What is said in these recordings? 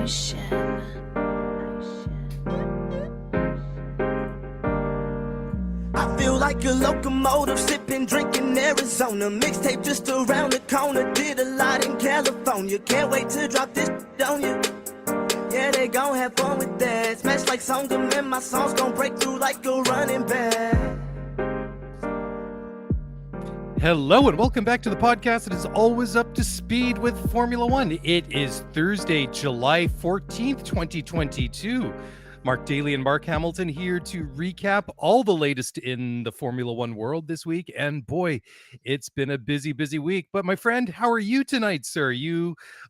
I feel like a locomotive, sipping, drinking Arizona. Mixtape just around the corner, did a lot in California. Can't wait to drop this on you. Yeah, they gon' have fun with that. Smash like Songa, man, my songs gon' break through like a running back. Hello and welcome back to the podcast that is always up to speed with Formula One. It is Thursday, July 14th, 2022. Mark Daly and Mark Hamilton here to recap all the latest in the Formula One world this week. And boy, it's been a busy week. But my friend, how are you tonight, sir?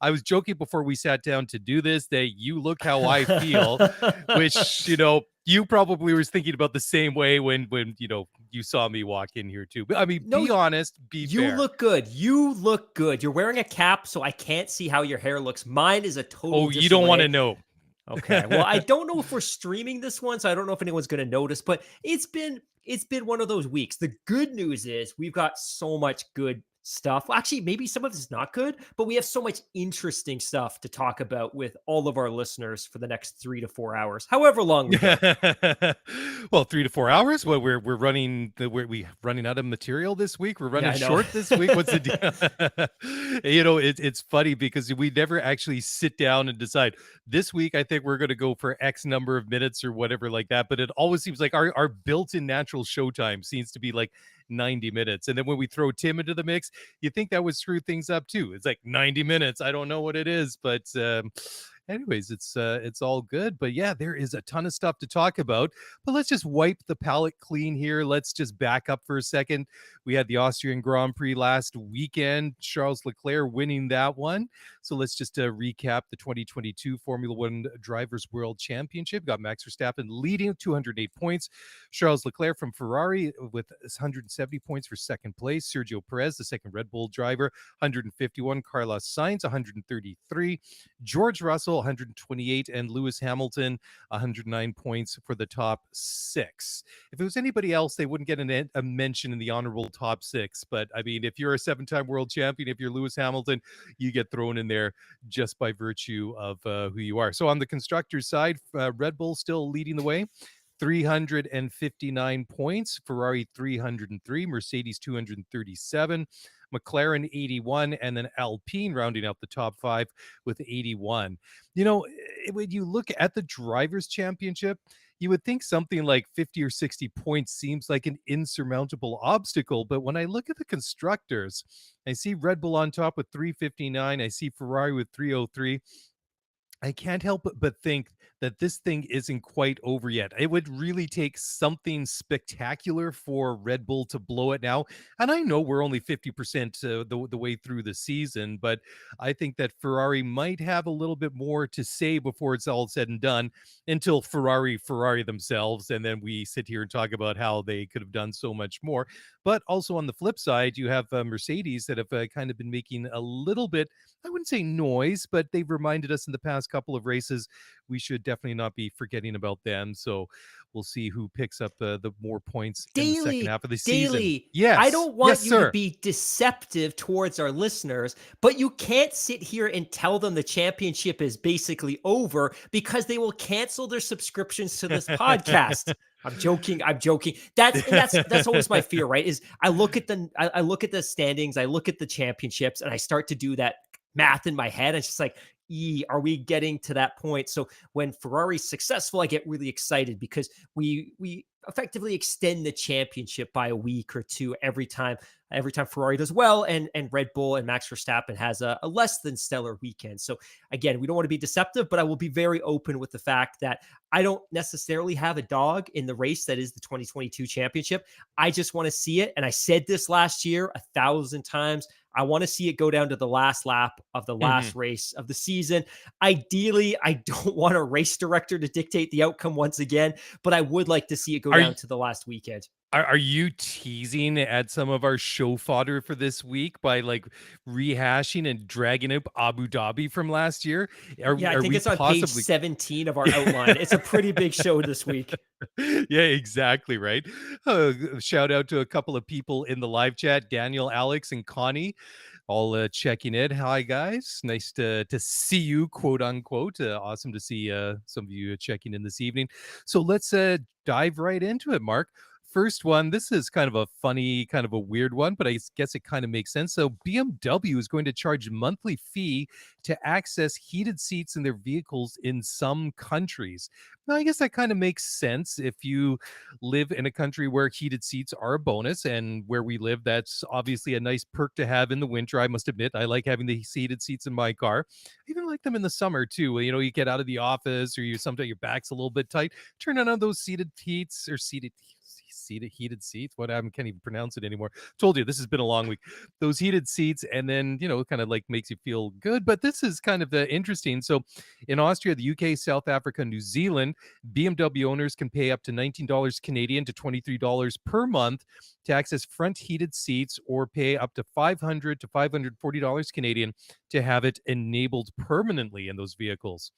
I was joking before we sat down to do this that you look how I feel, which, you probably was thinking about the same way when you saw me walk in here too. But I mean, be honest, be fair. You look good. You look good. You're wearing a cap, so I can't see how your hair looks. Mine is a total you don't want to know. Okay. Well, I don't know if we're streaming this one, so I don't know if anyone's going to notice, but it's been one of those weeks. The good news is we've got so much good stuff. Well, actually, maybe some of it's not good, but we have so much interesting stuff to talk about with all of our listeners for the next 3 to 4 hours, however long we go. Well, 3 to 4 hours. Well, we're running out of material this week. We're running short this week. What's the deal? It's funny because we never actually sit down and decide this week. I think we're going to go for X number of minutes or whatever like that. But it always seems like our built-in natural showtime seems to be like 90 minutes. And then when we throw Tim into the mix, you think that would screw things up too. It's like 90 minutes. I don't know what it is, but anyways, it's all good. But yeah, there is a ton of stuff to talk about. But let's just wipe the palate clean here. Let's just back up for a second. We had the Austrian Grand Prix last weekend. Charles Leclerc winning that one. So let's just recap the 2022 Formula One Drivers' World Championship. Got Max Verstappen leading with 208 points. Charles Leclerc from Ferrari with 170 points for second place. Sergio Perez, the second Red Bull driver, 151. Carlos Sainz, 133. George Russell, 128. And Lewis Hamilton, 109 points for the top six. If it was anybody else, they wouldn't get a mention in the honorable top six. But I mean, if you're a seven-time world champion, if you're Lewis Hamilton, you get thrown in there just by virtue of who you are. So on the constructors side, Red Bull still leading the way, 359 points, Ferrari 303, Mercedes 237, McLaren 81, and then Alpine rounding out the top five with 81. When you look at the Drivers' Championship, you would think something like 50 or 60 points seems like an insurmountable obstacle. But when I look at the constructors, I see Red Bull on top with 359. I see Ferrari with 303. I can't help but think that this thing isn't quite over yet. It would really take something spectacular for Red Bull to blow it now. And I know we're only 50% the way through the season, but I think that Ferrari might have a little bit more to say before it's all said and done until Ferrari themselves. And then we sit here and talk about how they could have done so much more. But also on the flip side, you have Mercedes that have kind of been making a little bit, I wouldn't say noise, but they've reminded us in the past couple of races, we should definitely not be forgetting about them. So we'll see who picks up the more points in the second half of the season. Yes. I don't want you to be deceptive towards our listeners, but you can't sit here and tell them the championship is basically over because they will cancel their subscriptions to this podcast. I'm joking. That's always my fear, right? Is I look at the standings, I look at the championships, and I start to do that math in my head. It's just like, are we getting to that point? So when Ferrari's successful, I get really excited because we effectively extend the championship by a week or two every time Ferrari does well and Red Bull and Max Verstappen has a less than stellar weekend. So again, we don't want to be deceptive, but I will be very open with the fact that I don't necessarily have a dog in the race that is the 2022 championship. I just want to see it. And I said this last year 1,000 times. I want to see it go down to the last lap of the last race of the season. Ideally, I don't want a race director to dictate the outcome once again, but I would like to see it go down to the last weekend. Are you teasing at some of our show fodder for this week by like rehashing and dragging up Abu Dhabi from last year? I think it's on page 17 of our outline. It's a pretty big show this week. Yeah, exactly right. Shout out to a couple of people in the live chat, Daniel, Alex, and Connie. all checking in. Hi, guys. Nice to see you, quote unquote. Awesome to see some of you checking in this evening. So let's dive right into it, Mark. First one, this is kind of a funny, kind of a weird one, but I guess it kind of makes sense. So BMW is going to charge monthly fee to access heated seats in their vehicles in some countries. Now, I guess that kind of makes sense if you live in a country where heated seats are a bonus, and where we live, that's obviously a nice perk to have in the winter. I must admit, I like having the heated seats in my car. I even like them in the summer too. You know, you get out of the office, or you sometimes your back's a little bit tight, turn on those seated heated seats. What, I can't even pronounce it anymore. Told you this has been a long week. Those heated seats, and then kind of like makes you feel good. But this is kind of interesting. So in Austria, the UK, South Africa, New Zealand, BMW owners can pay up to $19 Canadian to $23 per month to access front heated seats, or pay up to $500 to $540 Canadian to have it enabled permanently in those vehicles.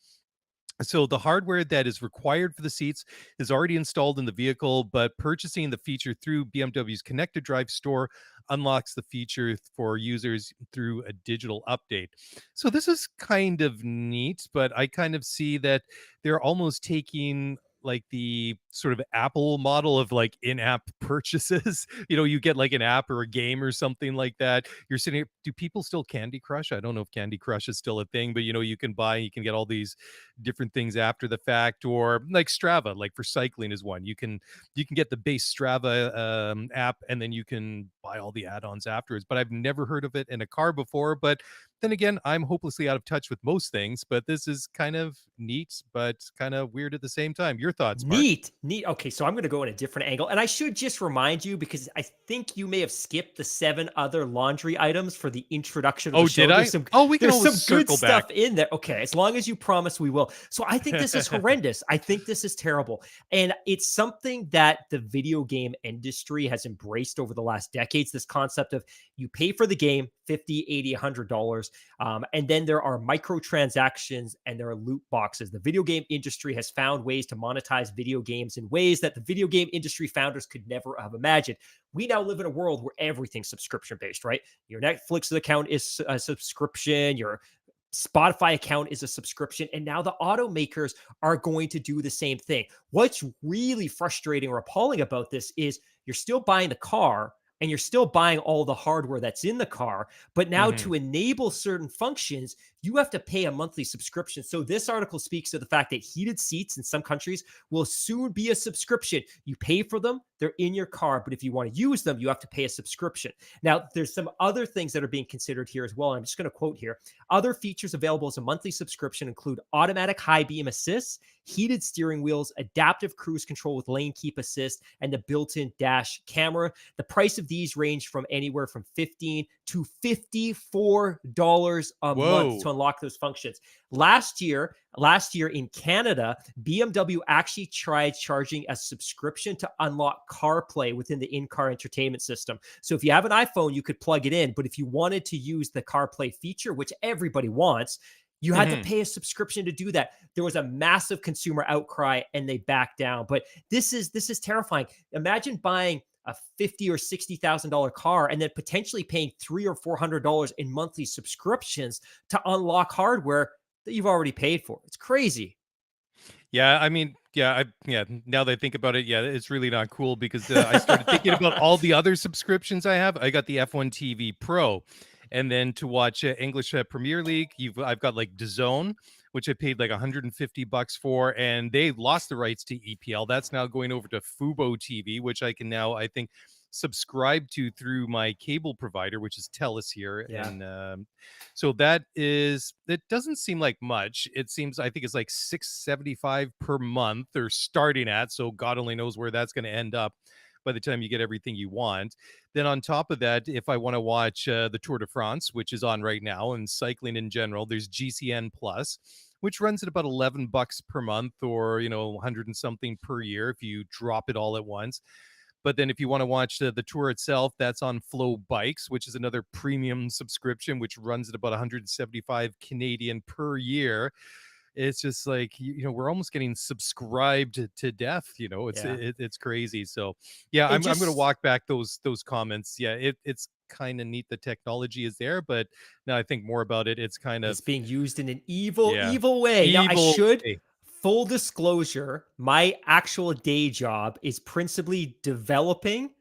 So the hardware that is required for the seats is already installed in the vehicle, but purchasing the feature through BMW's Connected Drive store unlocks the feature for users through a digital update. So this is kind of neat, but I kind of see that they're almost taking like the sort of Apple model of like in-app purchases. You get like an app or a game or something like that. You're sitting here, do people still Candy Crush? I don't know if Candy Crush is still a thing, but you can get all these different things after the fact. Or like Strava, like for cycling is one. You can get the base Strava app, and then you can buy all the add-ons afterwards. But I've never heard of it in a car before. But then again, I'm hopelessly out of touch with most things, but this is kind of neat, but kind of weird at the same time. Your thoughts, Mark? Neat. Okay, so I'm going to go in a different angle. And I should just remind you, because I think you may have skipped the 7 other laundry items for the introduction of the show. Did I? We can always some good circle back stuff in there. Okay, as long as you promise we will. So I think this is horrendous. I think this is terrible. And it's something that the video game industry has embraced over the last decades, this concept of you pay for the game, $50, $80, $100. And then there are microtransactions and there are loot boxes. The video game industry has found ways to monetize video games in ways that the video game industry founders could never have imagined. We now live in a world where everything's subscription based, right? Your Netflix account is a subscription, your Spotify account is a subscription, and now the automakers are going to do the same thing. What's really frustrating or appalling about this is you're still buying the car, and you're still buying all the hardware that's in the car, but now to enable certain functions, you have to pay a monthly subscription. So this article speaks to the fact that heated seats in some countries will soon be a subscription. You pay for them, they're in your car, but if you want to use them, you have to pay a subscription. Now, there's some other things that are being considered here as well. I'm just going to quote here. Other features available as a monthly subscription include automatic high beam assist, heated steering wheels, adaptive cruise control with lane keep assist, and the built-in dash camera. The price of these range from anywhere from $15 to $54 a month to unlock those functions. Last year in Canada, BMW actually tried charging a subscription to unlock CarPlay within the in-car entertainment system. So if you have an iPhone, you could plug it in, but if you wanted to use the CarPlay feature, which everybody wants, you had to pay a subscription to do that. There was a massive consumer outcry and they backed down. But this is terrifying. Imagine buying a $50,000 or $60,000 car and then potentially paying $300 or $400 in monthly subscriptions to unlock hardware that you've already paid for. It's crazy. Yeah, I mean, now that I think about it, it's really not cool, because I started thinking about all the other subscriptions I have. I got the F1 TV Pro, and then to watch English Premier League, I've got like DAZN, which I paid like $150 for, and they lost the rights to EPL. That's now going over to Fubo TV, which I can now, I think, subscribe to through my cable provider, which is TELUS here. And so it doesn't seem like much. I think it's like $675 per month, or starting at, so God only knows where that's going to end up by the time you get everything you want. Then on top of that, if I want to watch the Tour de France, which is on right now, and cycling in general, there's GCN Plus, which runs at about $11 per month, or 100 and something per year if you drop it all at once. But then if you want to watch the tour itself, that's on Flow Bikes, which is another premium subscription, which runs at about 175 Canadian per year. It's just like, we're almost getting subscribed to death. It's crazy. So I'm going to walk back those comments. It's kind of neat the technology is there, but now I think more about it, it's kind of, It's being used in an evil, yeah, evil way. Now, I evil should, way. full disclosure, my actual day job is principally developing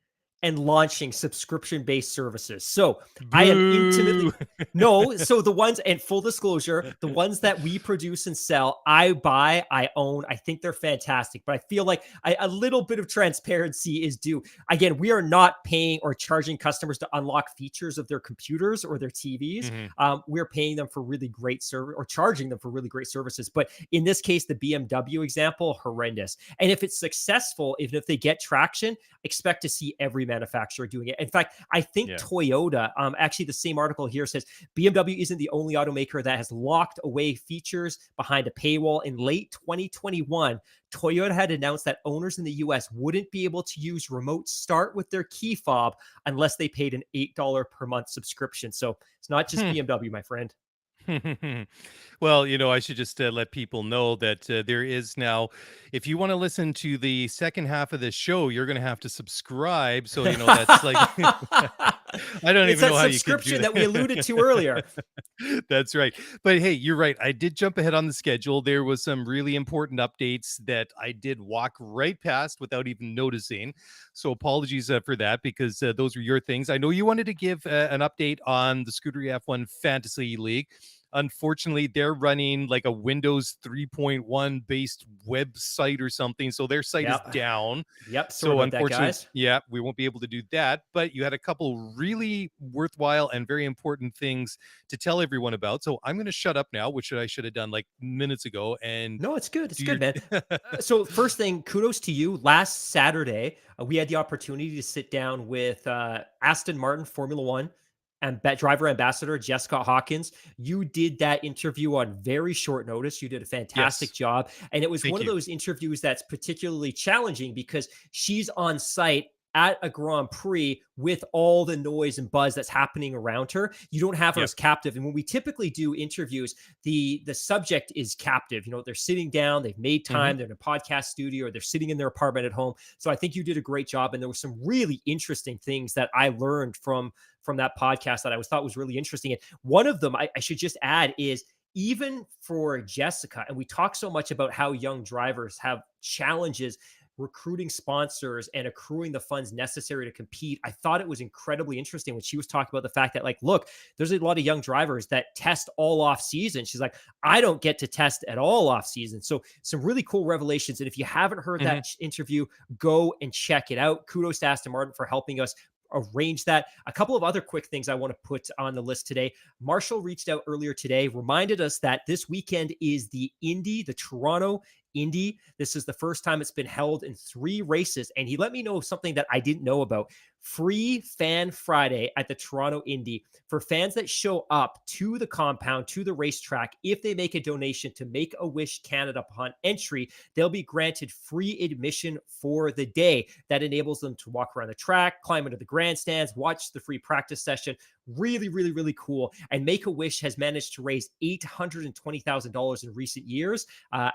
and launching subscription-based services. So I am Boo. intimately no, so the ones, and full disclosure, the ones that we produce and sell, I buy, I own. I think they're fantastic, but I feel like a little bit of transparency is due. Again, we are not paying or charging customers to unlock features of their computers or their TVs. Mhm. We're paying them for really great service, or charging them for really great services. But in this case, the BMW example, horrendous. And if it's successful, even if they get traction, expect to see every manufacturer doing it. In fact, I think Yeah. Toyota, actually the same article here says BMW isn't the only automaker that has locked away features behind a paywall. In late 2021, Toyota had announced that owners in the US wouldn't be able to use remote start with their key fob unless they paid an $8 per month subscription. So it's not just BMW, my friend. Well, I should just let people know that there is now, if you want to listen to the second half of this show, you're going to have to subscribe. So, that's like, I don't It's even know that how you could do subscription that we alluded to earlier. That's right. But hey, you're right. I did jump ahead on the schedule. There was some really important updates that I did walk right past without even noticing. So apologies for that, because those were your things. I know you wanted to give an update on the Scuderia F1 Fantasy League. Unfortunately, they're running like a Windows 3.1 based website or something. So their site is Yep. down. Yep. Sorry So about that, unfortunately, guys. yeah, we won't be able to do that. But you had a couple really worthwhile and very important things to tell everyone about. So I'm going to shut up now, which I should have done like minutes ago, and No, it's good. It's do good, man. your So first thing, kudos to you. Last Saturday, we had the opportunity to sit down with Aston Martin Formula One and driver ambassador Jessica Hawkins. You did that interview on very short notice. You did a fantastic Yes, job. And it was thank one of you. those interviews that's particularly challenging because she's on site at a Grand Prix with all the noise and buzz that's happening around her. You don't have her Yep. as captive. And when we typically do interviews, the subject is captive. They're sitting down, they've made Hmm. time, they're in a podcast studio, or they're sitting in their apartment at home. So I think you did a great job. And there were some really interesting things that I learned from that podcast that I thought was really interesting. And one of them I should just add is, even for Jessica, and we talk so much about how young drivers have challenges recruiting sponsors and accruing the funds necessary to compete. I thought it was incredibly interesting when she was talking about the fact that, like, look, there's a lot of young drivers that test all off season. She's like, I don't get to test at all off season. So some really cool revelations. And if you haven't heard Hmm. that interview, go and check it out. Kudos to Aston Martin for helping us arrange that. A couple of other quick things I want to put on the list today. Marshall reached out earlier today, reminded us that this weekend is the Toronto Indy. This is the first time it's been held in 3 races. And he let me know something that I didn't know about. Free Fan Friday at the Toronto Indy for fans that show up to the compound, to the racetrack. If they make a donation to Make-A-Wish Canada upon entry, they'll be granted free admission for the day. That enables them to walk around the track, climb into the grandstands, watch the free practice session. Really, really, really cool. And Make-A-Wish has managed to raise $820,000 in recent years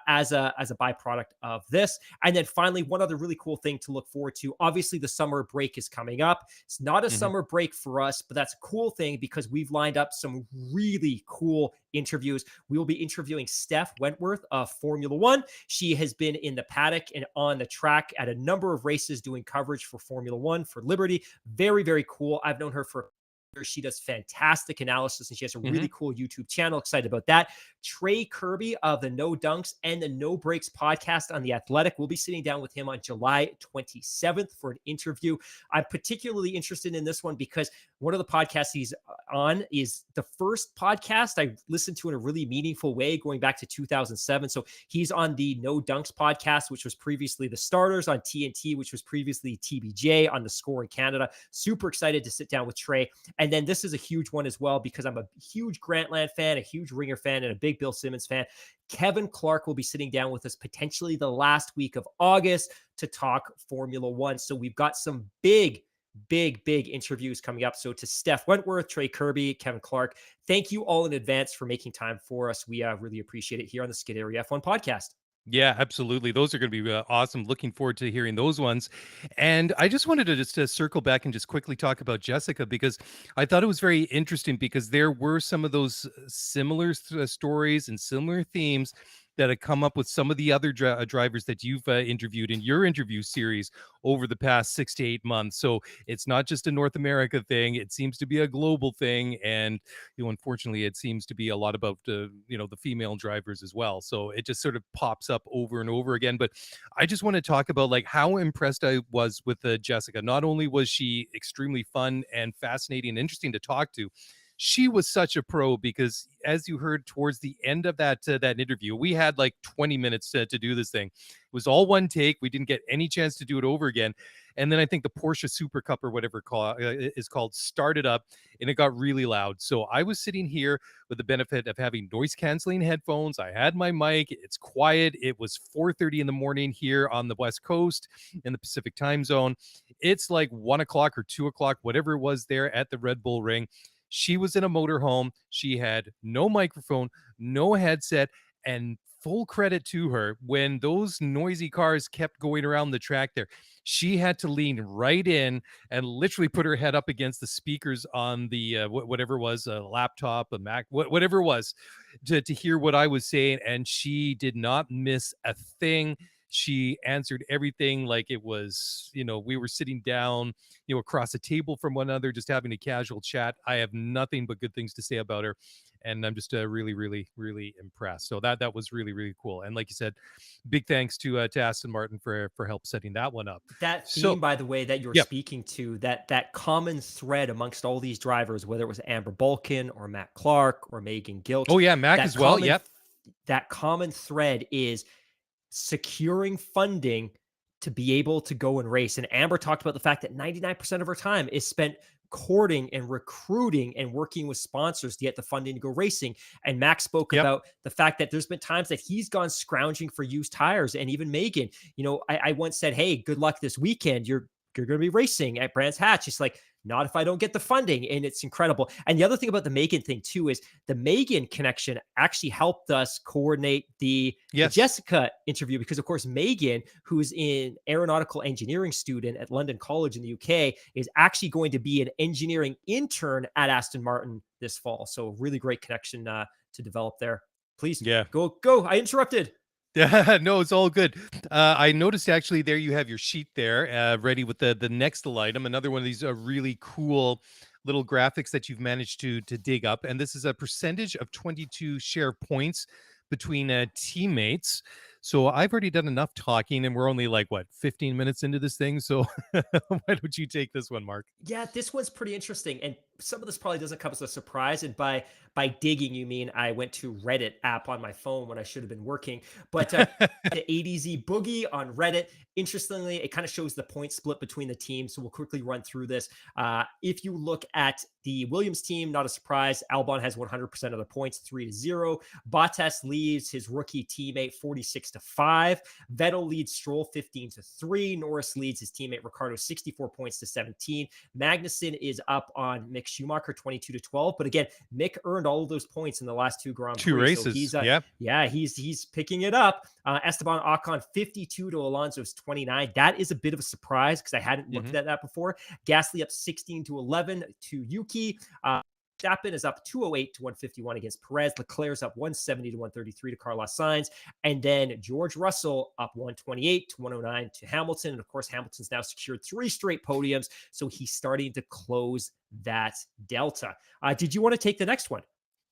as a byproduct of this. And then finally, one other really cool thing to look forward to. Obviously, the summer break is coming up. It's not a summer break for us, but that's a cool thing because we've lined up some really cool interviews. We will be interviewing Steph Wentworth of Formula One. She has been in the paddock and on the track at a number of races doing coverage for Formula One, for Liberty. Very, very cool. I've known her for years. She does fantastic analysis and she has a really cool YouTube channel. Excited about that. Trey Kirby of the No Dunks and the No Breaks podcast on The Athletic. We'll be sitting down with him on July 27th for an interview. I'm particularly interested in this one because one of the podcasts he's on is the first podcast I listened to in a really meaningful way going back to 2007. So he's on the No Dunks podcast, which was previously The Starters, on TNT, which was previously TBJ, on The Score in Canada. Super excited to sit down with Trey. And then this is a huge one as well because I'm a huge Grantland fan, a huge Ringer fan, and a big Bill Simmons fan. Kevin Clark will be sitting down with us potentially the last week of August to talk Formula One. So we've got some big interviews coming up. So to Steph Wentworth, Trey Kirby, Kevin Clark, thank you all in advance for making time for us. We really appreciate it here on the Skid Area F1 podcast. Yeah, absolutely. Those are going to be awesome. Looking forward to hearing those ones. And I just wanted to just circle back and just quickly talk about Jessica, because I thought it was very interesting, because there were some of those similar stories and similar themes that had come up with some of the other drivers that you've interviewed in your interview series over the past 6 to 8 months. So it's not just a North America thing. It seems to be a global thing. And unfortunately, it seems to be a lot about the female drivers as well. So it just sort of pops up over and over again. But I just want to talk about like how impressed I was with Jessica. Not only was she extremely fun and fascinating and interesting to talk to, she was such a pro, because as you heard towards the end of that interview, we had like 20 minutes to do this thing. It was all one take. We didn't get any chance to do it over again. And then I think the Porsche Super Cup, or whatever is called, started up, and it got really loud. So I was sitting here with the benefit of having noise canceling headphones. I had my mic. It's quiet. It was 4:30 in the morning here on the West Coast in the Pacific time zone. It's like 1 o'clock or 2 o'clock, whatever it was, there at the Red Bull Ring. She was in a motorhome. She had no microphone, no headset, and full credit to her, when those noisy cars kept going around the track there, she had to lean right in and literally put her head up against the speakers on the whatever it was, a laptop, a Mac, whatever it was, to hear what I was saying. And she did not miss a thing. She answered everything like it was, we were sitting down, across a table from one another, just having a casual chat. I have nothing but good things to say about her. And I'm just really, really, really impressed. So that was really, really cool. And like you said, big thanks to Aston Martin for help setting that one up. That So theme, by the way, that you're yeah. speaking to, that common thread amongst all these drivers, whether it was Amber Balkin or Matt Clark or Megan Gilch, Oh yeah, Mac that as well. Yep. that common thread is securing funding to be able to go and race. And Amber talked about the fact that 99% of her time is spent courting and recruiting and working with sponsors to get the funding to go racing. And Max spoke Yep. about the fact that there's been times that he's gone scrounging for used tires. And even Megan, I once said, hey, good luck this weekend. You're going to be racing at Brands Hatch. She's like, not if I don't get the funding. And it's incredible. And the other thing about the Megan thing too is the Megan connection actually helped us coordinate the Jessica interview, because of course, Megan, who is an aeronautical engineering student at London College in the UK, is actually going to be an engineering intern at Aston Martin this fall. So really great connection to develop there. Please go. I interrupted. Yeah, no, it's all good. I noticed actually there you have your sheet there ready with the next item. Another one of these really cool little graphics that you've managed to dig up. And this is a percentage of 22 share points between teammates. So I've already done enough talking, and we're only like, 15 minutes into this thing. So why don't you take this one, Mark? Yeah, this one's pretty interesting. And some of this probably doesn't come as a surprise. And by digging, you mean I went to Reddit app on my phone when I should have been working. But the ADZ Boogie on Reddit, interestingly, it kind of shows the point split between the teams. So we'll quickly run through this. If you look at the Williams team, not a surprise, Albon has 100% of the points, 3-0. Bottas leads his rookie teammate 46-5. Vettel leads Stroll 15-3. Norris leads his teammate Ricciardo 64 points to 17. Magnussen is up on Mick Schumacher 22-12. But again, Mick earned all of those points in the last two Grand Prix. Races. So he's picking it up. Esteban Ocon 52 to Alonso's 29. That is a bit of a surprise because I hadn't looked at that before. Gasly up 16-11 to Yuki. Verstappen is up 208 to 151 against Perez. Leclerc's up 170 to 133 to Carlos Sainz. And then George Russell up 128 to 109 to Hamilton. And of course, Hamilton's now secured 3 straight podiums. So he's starting to close that delta. Did you want to take the next one?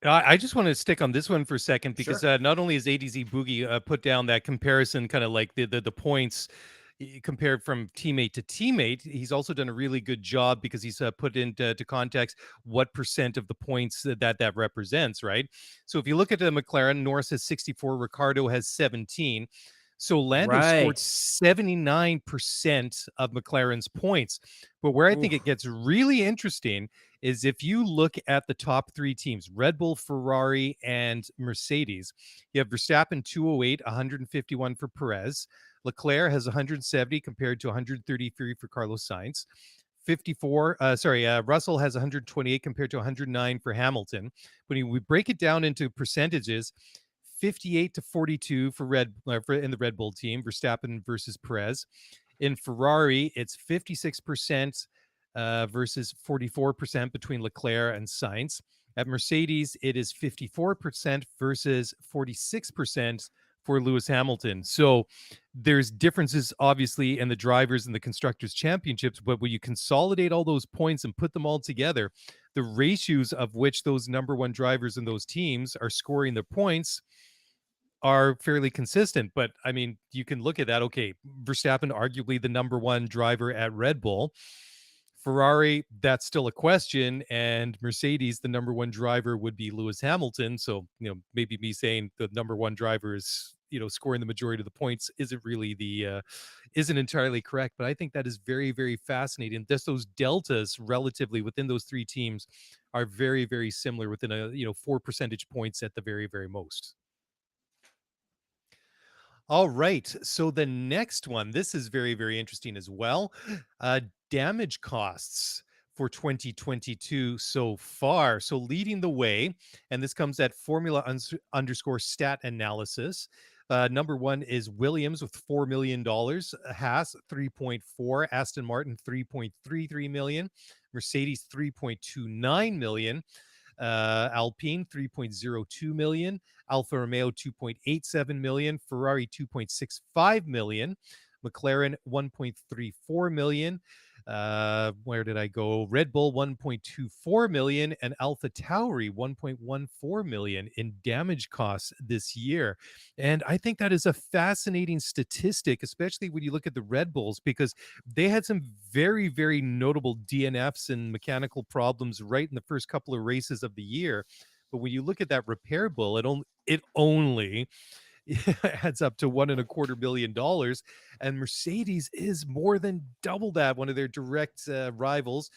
I just want to stick on this one for a second, because not only is ADZ Boogie put down that comparison, kind of like the points compared from teammate to teammate, he's also done a really good job, because he's put into context what percent of the points that represents, right? So if you look at the McLaren, Norris has 64, Ricciardo has 17. So Lando scored 79% of McLaren's points. But where I think it gets really interesting is if you look at the top 3 teams, Red Bull, Ferrari, and Mercedes, you have Verstappen 208, 151 for Perez. Leclerc has 170 compared to 133 for Carlos Sainz. Russell has 128 compared to 109 for Hamilton. When we break it down into percentages, 58-42 for in the Red Bull team, Verstappen versus Perez. In Ferrari, it's 56% versus 44% between Leclerc and Sainz. At Mercedes, it is 54% versus 46% for Lewis Hamilton. So there's differences, obviously, in the drivers and the constructors' championships, but when you consolidate all those points and put them all together, the ratios of which those number one drivers in those teams are scoring their points are fairly consistent. But I mean, you can look at that. Okay, Verstappen, arguably the number one driver at Red Bull. Ferrari, that's still a question. And Mercedes, the number one driver would be Lewis Hamilton. So, maybe me saying the number one driver is, scoring the majority of the points isn't really isn't entirely correct. But I think that is very, very fascinating. Those deltas relatively within those three teams are very, very similar within 4 percentage points at the very, very most. All right. So the next one, this is very, very interesting as well. Damage costs for 2022 so far. So leading the way, and this comes at Formula_ stat analysis. Number one is Williams with $4 million, Haas 3.4, Aston Martin 3.33 million, Mercedes 3.29 million. Alpine 3.02 million, Alfa Romeo 2.87 million, Ferrari 2.65 million, McLaren 1.34 million. Where did I go? Red Bull 1.24 million and Alpha Tauri 1.14 million in damage costs this year. And I think that is a fascinating statistic, especially when you look at the Red Bulls, because they had some very, very notable DNFs and mechanical problems right in the first couple of races of the year. But when you look at that repair bill, it only adds up to $1.25 million, and Mercedes is more than double that. One of their direct rivals,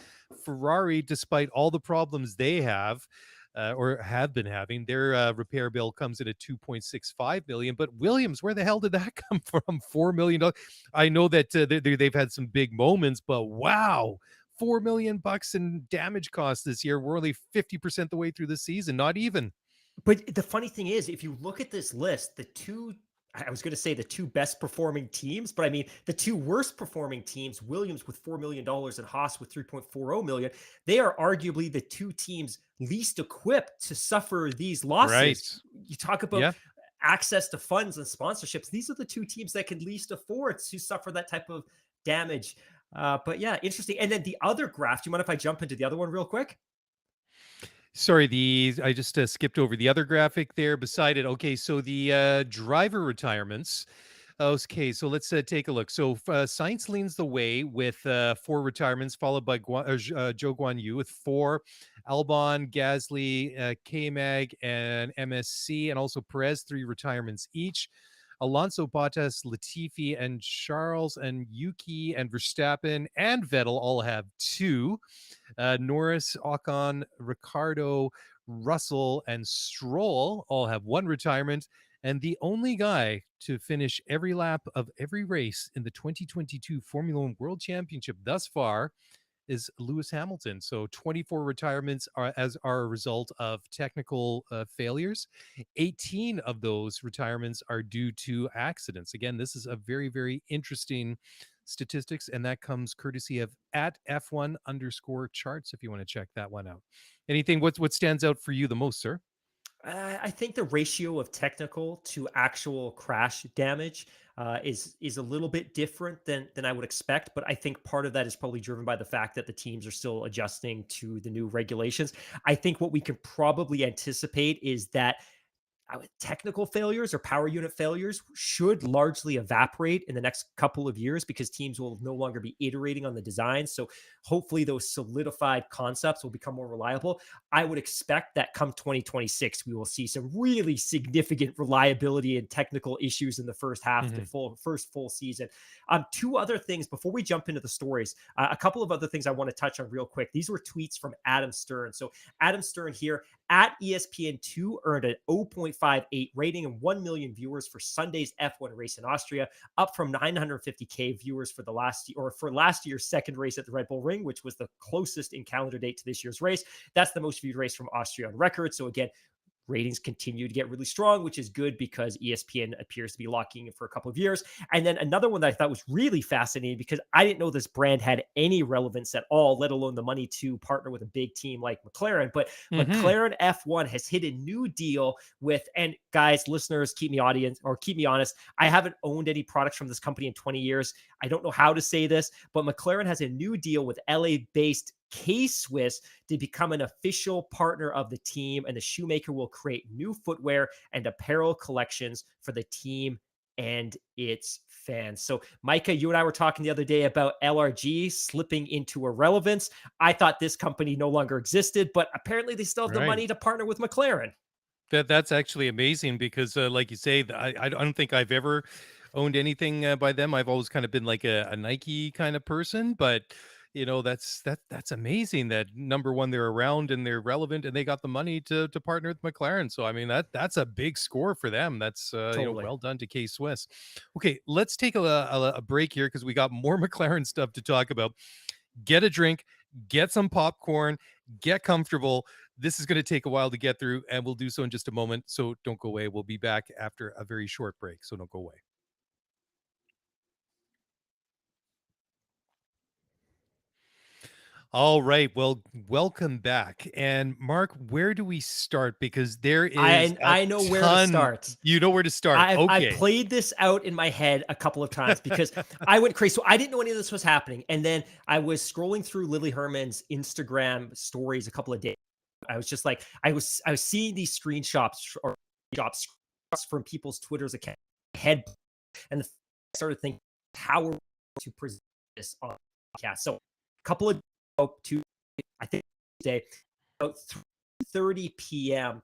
Ferrari, despite all the problems they have or have been having, their repair bill comes in at $2.65 million. But Williams, where the hell did that come from? $4 million. I know that they've had some big moments, but wow. $4 million in damage costs this year. We're only 50% the way through the season, not even. But the funny thing is, if you look at this list, I was going to say the two best performing teams, but I mean, the two worst performing teams, Williams with $4 million and Haas with 3.40 million, they are arguably the two teams least equipped to suffer these losses. Right. You talk about access to funds and sponsorships. These are the two teams that can least afford to suffer that type of damage. But yeah, interesting. And then the other graph, do you mind if I jump into the other one real quick? Sorry, I just skipped over the other graphic there beside it. Okay, so the driver retirements. Okay, so let's take a look. So Sainz leads the way with 4 retirements, followed by Zhou Guanyu with 4, Albon, Gasly, K-Mag, and MSC, and also Perez, 3 retirements each. Alonso, Bottas, Latifi, and Charles, and Yuki, and Verstappen, and Vettel all have 2. Norris, Ocon, Ricardo, Russell, and Stroll all have 1 retirement. And the only guy to finish every lap of every race in the 2022 Formula One World Championship thus far is Lewis Hamilton. So 24 retirements are a result of technical failures. 18 of those retirements are due to accidents. Again, this is a very, very interesting statistics, and that comes courtesy of at F1_charts if you want to check that one out. Anything, what stands out for you the most, sir? I think the ratio of technical to actual crash damage is a little bit different than I would expect, but I think part of that is probably driven by the fact that the teams are still adjusting to the new regulations. I think what we can probably anticipate is that technical failures or power unit failures should largely evaporate in the next couple of years because teams will no longer be iterating on the design. So hopefully those solidified concepts will become more reliable. I would expect that come 2026, we will see some really significant reliability and technical issues in the first half, the first full season. 2 other things before we jump into the stories, a couple of other things I want to touch on real quick. These were tweets from Adam Stern. So Adam Stern here at ESPN2 earned an 0.58 rating and 1 million viewers for Sunday's F1 race in Austria, up from 950K viewers for last year's second race at the Red Bull Ring, which was the closest in calendar date to this year's race. That's the most viewed race from Austria on record. So again, ratings continue to get really strong, which is good because ESPN appears to be locking it for a couple of years. And then another one that I thought was really fascinating because I didn't know this brand had any relevance at all, let alone the money to partner with a big team like McLaren. But McLaren F1 has hit a new deal with, and guys, listeners, keep me honest. I haven't owned any products from this company in 20 years. I don't know how to say this, but McLaren has a new deal with LA-based K-Swiss to become an official partner of the team, and the shoemaker will create new footwear and apparel collections for the team and its fans. So, Micah, you and I were talking the other day about LRG slipping into irrelevance. I thought this company no longer existed, but apparently they still have the money to partner with McLaren. That's actually amazing because, like you say, I don't think I've ever owned anything by them. I've always kind of been like a Nike kind of person, but that's amazing that number one, they're around and they're relevant and they got the money to partner with McLaren. So I mean that's a big score for them. That's Totally. well done to K Swiss. Okay, let's take a break here because we got more McLaren stuff to talk about. Get a drink, get some popcorn, get comfortable. This is going to take a while to get through, and we'll do so in just a moment. So don't go away. We'll be back after a very short break. So don't go away. All right. Well, welcome back. And Mark, where do we start? Because there is I know where to start. You know where to start. I played this out in my head a couple of times because I went crazy. So I didn't know any of this was happening. And then I was scrolling through Lily Herman's Instagram stories a couple of days. I was just like, I was seeing these screenshots or screenshots from people's Twitter's account head, and I started thinking how we're to present this on the podcast. So a couple of I think today about 3:30 p.m.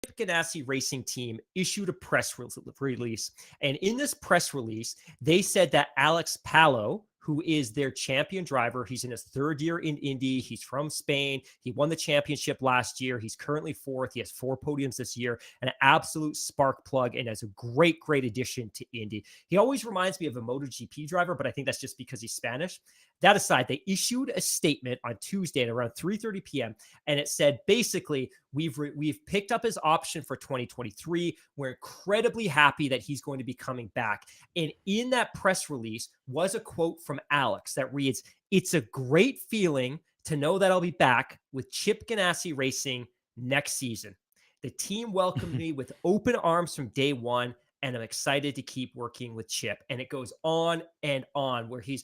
Chip Ganassi Racing Team issued a press release, and in this press release, they said that Alex Palou, who is their champion driver. He's in his third year in Indy. He's from Spain. He won the championship last year. He's currently fourth. He has 4 podiums this year, an absolute spark plug, and as a great, great addition to Indy. He always reminds me of a MotoGP driver, but I think that's just because he's Spanish. That aside, they issued a statement on Tuesday at around 3:30 p.m., and it said, basically, we've picked up his option for 2023. We're incredibly happy that he's going to be coming back. And in that press release was a quote from Alex that reads, "It's a great feeling to know that I'll be back with Chip Ganassi Racing next season. The team welcomed me with open arms from day one, and I'm excited to keep working with Chip." And it goes on and on where he's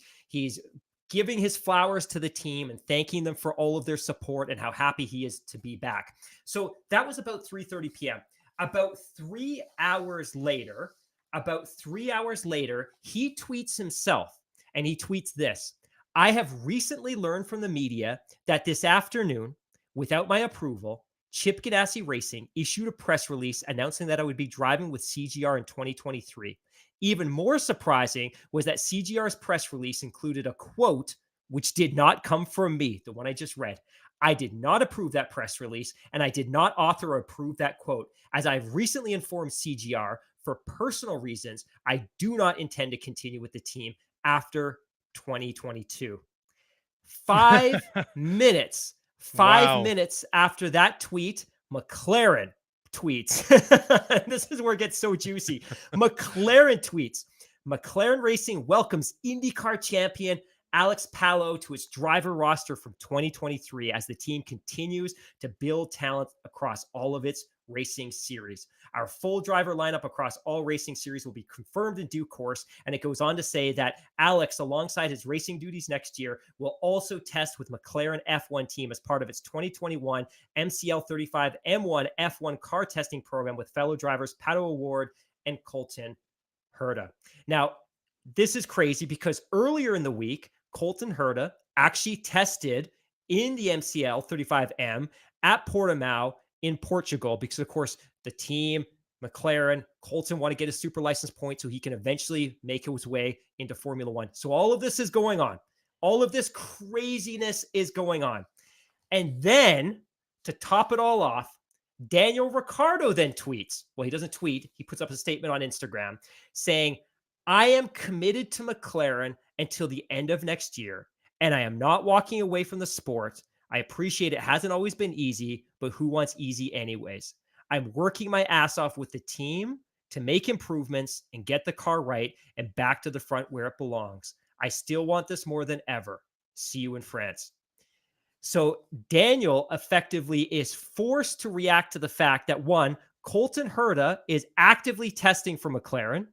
giving his flowers to the team and thanking them for all of their support and how happy he is to be back. So that was about 3:30 p.m. About 3 hours later, he tweets himself, and he tweets this: "I have recently learned from the media that this afternoon, without my approval, Chip Ganassi Racing issued a press release announcing that I would be driving with CGR in 2023. Even more surprising was that CGR's press release included a quote, which did not come from me, the one I just read. I did not approve that press release, and I did not author or approve that quote. As I've recently informed CGR, for personal reasons, I do not intend to continue with the team after 2022. 5 minutes. 5 minutes after that tweet, McLaren tweets. This is where it gets so juicy. McLaren tweets, "McLaren Racing welcomes IndyCar champion Alex Palou to its driver roster from 2023 as the team continues to build talent across all of its racing series. Our full driver lineup across all racing series will be confirmed in due course." And it goes on to say that Alex, alongside his racing duties next year, will also test with McLaren F1 team as part of its 2021 MCL 35 M1 F1 car testing program with fellow drivers Pato O'Ward and Colton Herta. Now, this is crazy because earlier in the week, Colton Herta actually tested in the MCL 35M at Portimao in Portugal because, of course, the team, McLaren, Colton want to get a super license point so he can eventually make his way into Formula One. So all of this is going on. All of this craziness is going on. And then, to top it all off, Daniel Ricciardo then tweets. Well, he doesn't tweet. He puts up a statement on Instagram saying, "I am committed to McLaren until the end of next year, and I am not walking away from the sport. I appreciate it hasn't always been easy, but who wants easy anyways? I'm working my ass off with the team to make improvements and get the car right and back to the front where it belongs. I still want this more than ever. See you in France. So Daniel effectively is forced to react to the fact that, one, Colton Herta is actively testing for McLaren.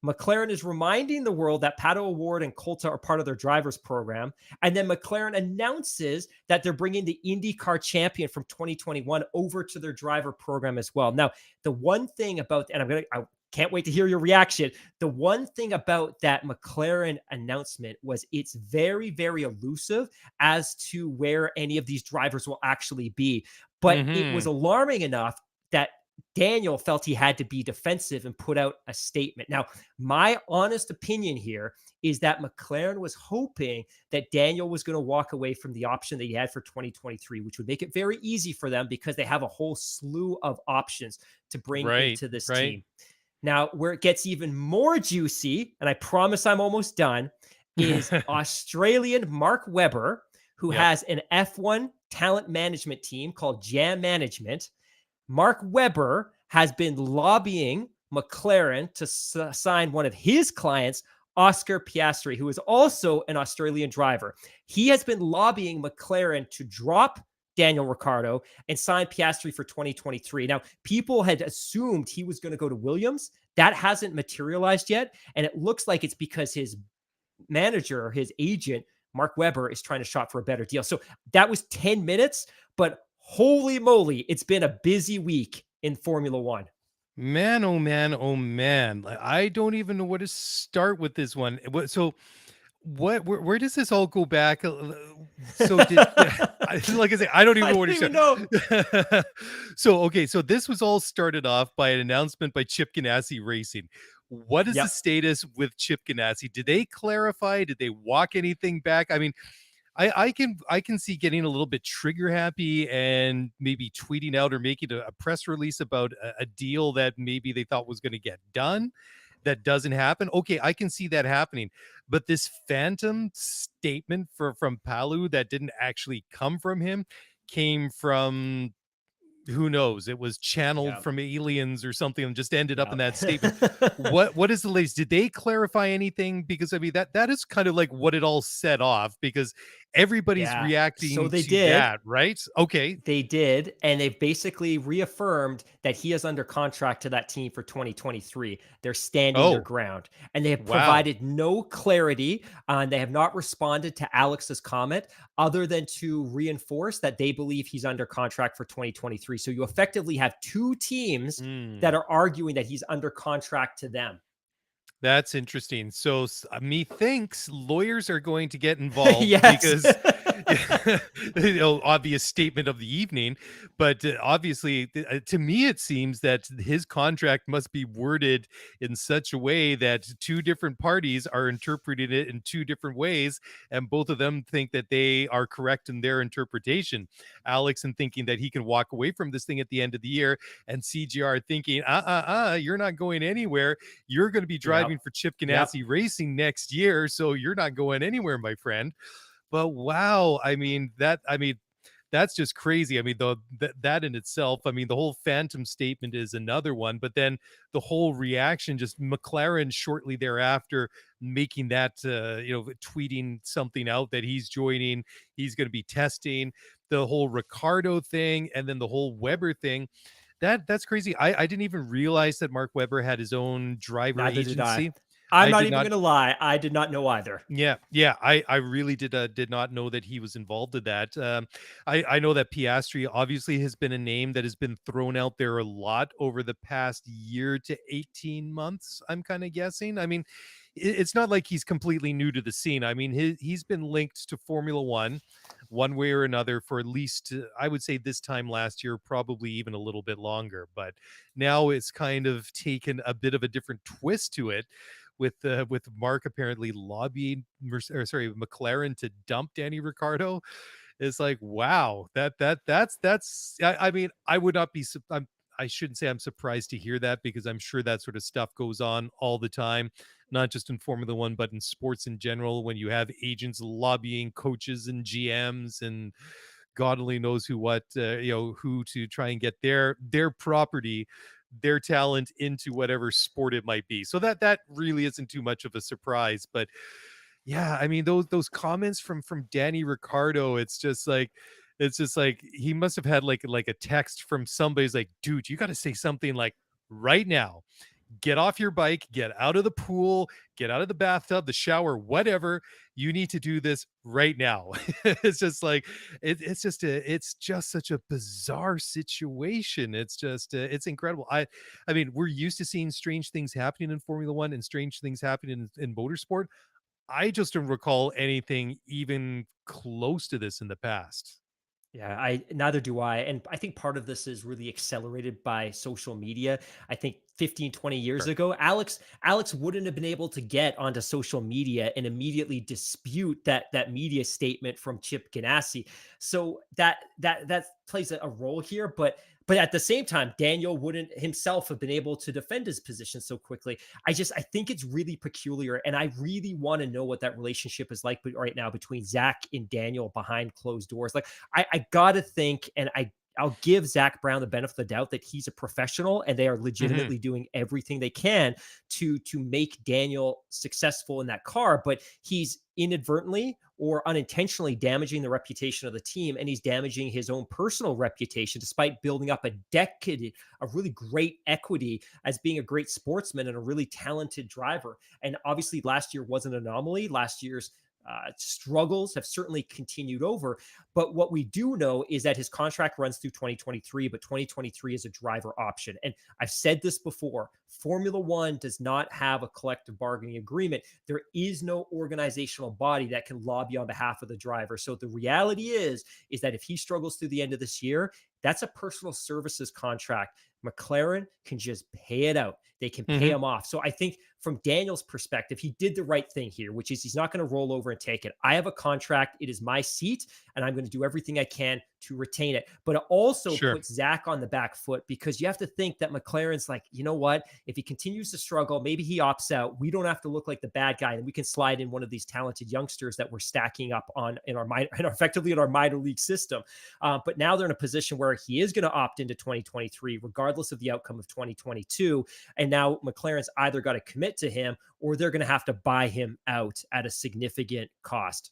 McLaren is reminding the world that Pato O'Ward and Colton are part of their drivers program. And then McLaren announces that they're bringing the IndyCar champion from 2021 over to their driver program as well. Now, the one thing about, and I can't wait to hear your reaction. The one thing about that McLaren announcement was it's very, very elusive as to where any of these drivers will actually be. But it was alarming enough that Daniel felt he had to be defensive and put out a statement. Now, my honest opinion here is that McLaren was hoping that Daniel was going to walk away from the option that he had for 2023, which would make it very easy for them because they have a whole slew of options to bring into this team. Now, where it gets even more juicy, and I promise I'm almost done, is Australian Mark Webber, who has an F1 talent management team called Jam Management. Mark Webber has been lobbying McLaren to sign one of his clients, Oscar Piastri, who is also an Australian driver. He has been lobbying McLaren to drop Daniel Ricciardo and sign Piastri for 2023. Now, people had assumed he was going to go to Williams. That hasn't materialized yet. And it looks like it's because his manager, his agent, Mark Webber, is trying to shop for a better deal. So that was 10 minutes, but holy moly, it's been a busy week in Formula One. Man, oh man, oh man. I don't even know where to start with this one. So where does this all go back? So did like I say, I don't even know where to start. So okay, so this was all started off by an announcement by Chip Ganassi Racing. What is the status with Chip Ganassi? Did they clarify? Did they walk anything back? I mean, I can see getting a little bit trigger happy and maybe tweeting out or making a press release about a deal that maybe they thought was going to get done that doesn't happen. Okay, I can see that happening. But this phantom statement from Palu that didn't actually come from him came from who knows? It was channeled from aliens or something and just ended up in that statement. What is the latest? Did they clarify anything? Because I mean that is kind of like what it all set off because everybody's reacting so they to did. that, right? Okay. They did, and they've basically reaffirmed that he is under contract to that team for 2023. They're standing their ground, and they have provided no clarity, and they have not responded to Alex's comment other than to reinforce that they believe he's under contract for 2023. So you effectively have two teams that are arguing that he's under contract to them. That's interesting. So methinks lawyers are going to get involved because obvious statement of the evening, but obviously to me it seems that his contract must be worded in such a way that two different parties are interpreting it in two different ways, and both of them think that they are correct in their interpretation. Alex and thinking that he can walk away from this thing at the end of the year, and CGR thinking, you're not going anywhere. You're going to be driving for Chip Ganassi Racing next year, so you're not going anywhere, my friend. But wow, that's just crazy. I mean, that in itself, I mean, the whole phantom statement is another one, but then the whole reaction, just McLaren shortly thereafter making that, tweeting something out that he's joining, he's going to be testing, the whole Ricciardo thing, and then the whole Webber thing. That's crazy. I didn't even realize that Mark Webber had his own driver agency. I'm not even going to lie. I did not know either. Yeah. I really did not know that he was involved in that. I know that Piastri obviously has been a name that has been thrown out there a lot over the past year to 18 months, I'm kind of guessing. I mean, it's not like he's completely new to the scene. I mean, he's been linked to Formula one way or another for at least, I would say this time last year, probably even a little bit longer. But now it's kind of taken a bit of a different twist to it with Mark apparently lobbying McLaren to dump Danny Ricciardo. It's like, wow, that's I mean, I would not be I shouldn't say I'm surprised to hear that, because I'm sure that sort of stuff goes on all the time, not just in Formula One, but in sports in general, when you have agents lobbying coaches and GMs and God only knows who to try and get their property, their talent into whatever sport it might be. So that really isn't too much of a surprise. But yeah, I mean, those comments from Danny Ricciardo, it's just like he must have had like a text from somebody's like, dude, you got to say something like right now. Get off your bike, get out of the pool, get out of the bathtub, the shower, whatever. You need to do this right now. It's just like it's just such a bizarre situation. It's incredible. I mean, we're used to seeing strange things happening in Formula One and strange things happening in motorsport. I just don't recall anything even close to this in the past. Yeah, I neither do I. And I think part of this is really accelerated by social media. I think 15, 20 years Sure. ago, Alex wouldn't have been able to get onto social media and immediately dispute that media statement from Chip Ganassi. So that plays a role here, but at the same time, Daniel wouldn't himself have been able to defend his position so quickly. I think it's really peculiar, and I really want to know what that relationship is like right now between Zach and Daniel behind closed doors. Like I gotta think, and I'll give Zach Brown the benefit of the doubt that he's a professional and they are Mhm. legitimately doing everything they can to make Daniel successful in that car, but he's inadvertently or unintentionally damaging the reputation of the team, and he's damaging his own personal reputation despite building up a decade of really great equity as being a great sportsman and a really talented driver. And obviously last year was an anomaly. Last year's struggles have certainly continued over. But what we do know is that his contract runs through 2023, but 2023 is a driver option. And I've said this before, Formula One does not have a collective bargaining agreement. There is no organizational body that can lobby on behalf of the driver. So the reality is that if he struggles through the end of this year, that's a personal services contract. McLaren can just pay it out. They can pay Mhm. him off. So I think from Daniel's perspective, he did the right thing here, which is he's not going to roll over and take it. I have a contract. It is my seat, and I'm going to do everything I can to retain it. But it also Sure. puts Zach on the back foot because you have to think that McLaren's like, you know what? If he continues to struggle, maybe he opts out. We don't have to look like the bad guy, and we can slide in one of these talented youngsters that we're stacking up on in our effectively in our minor league system. But now they're in a position where he is going to opt into 2023, regardless of the outcome of 2022. And now McLaren's either got to commit to him or they're going to have to buy him out at a significant cost.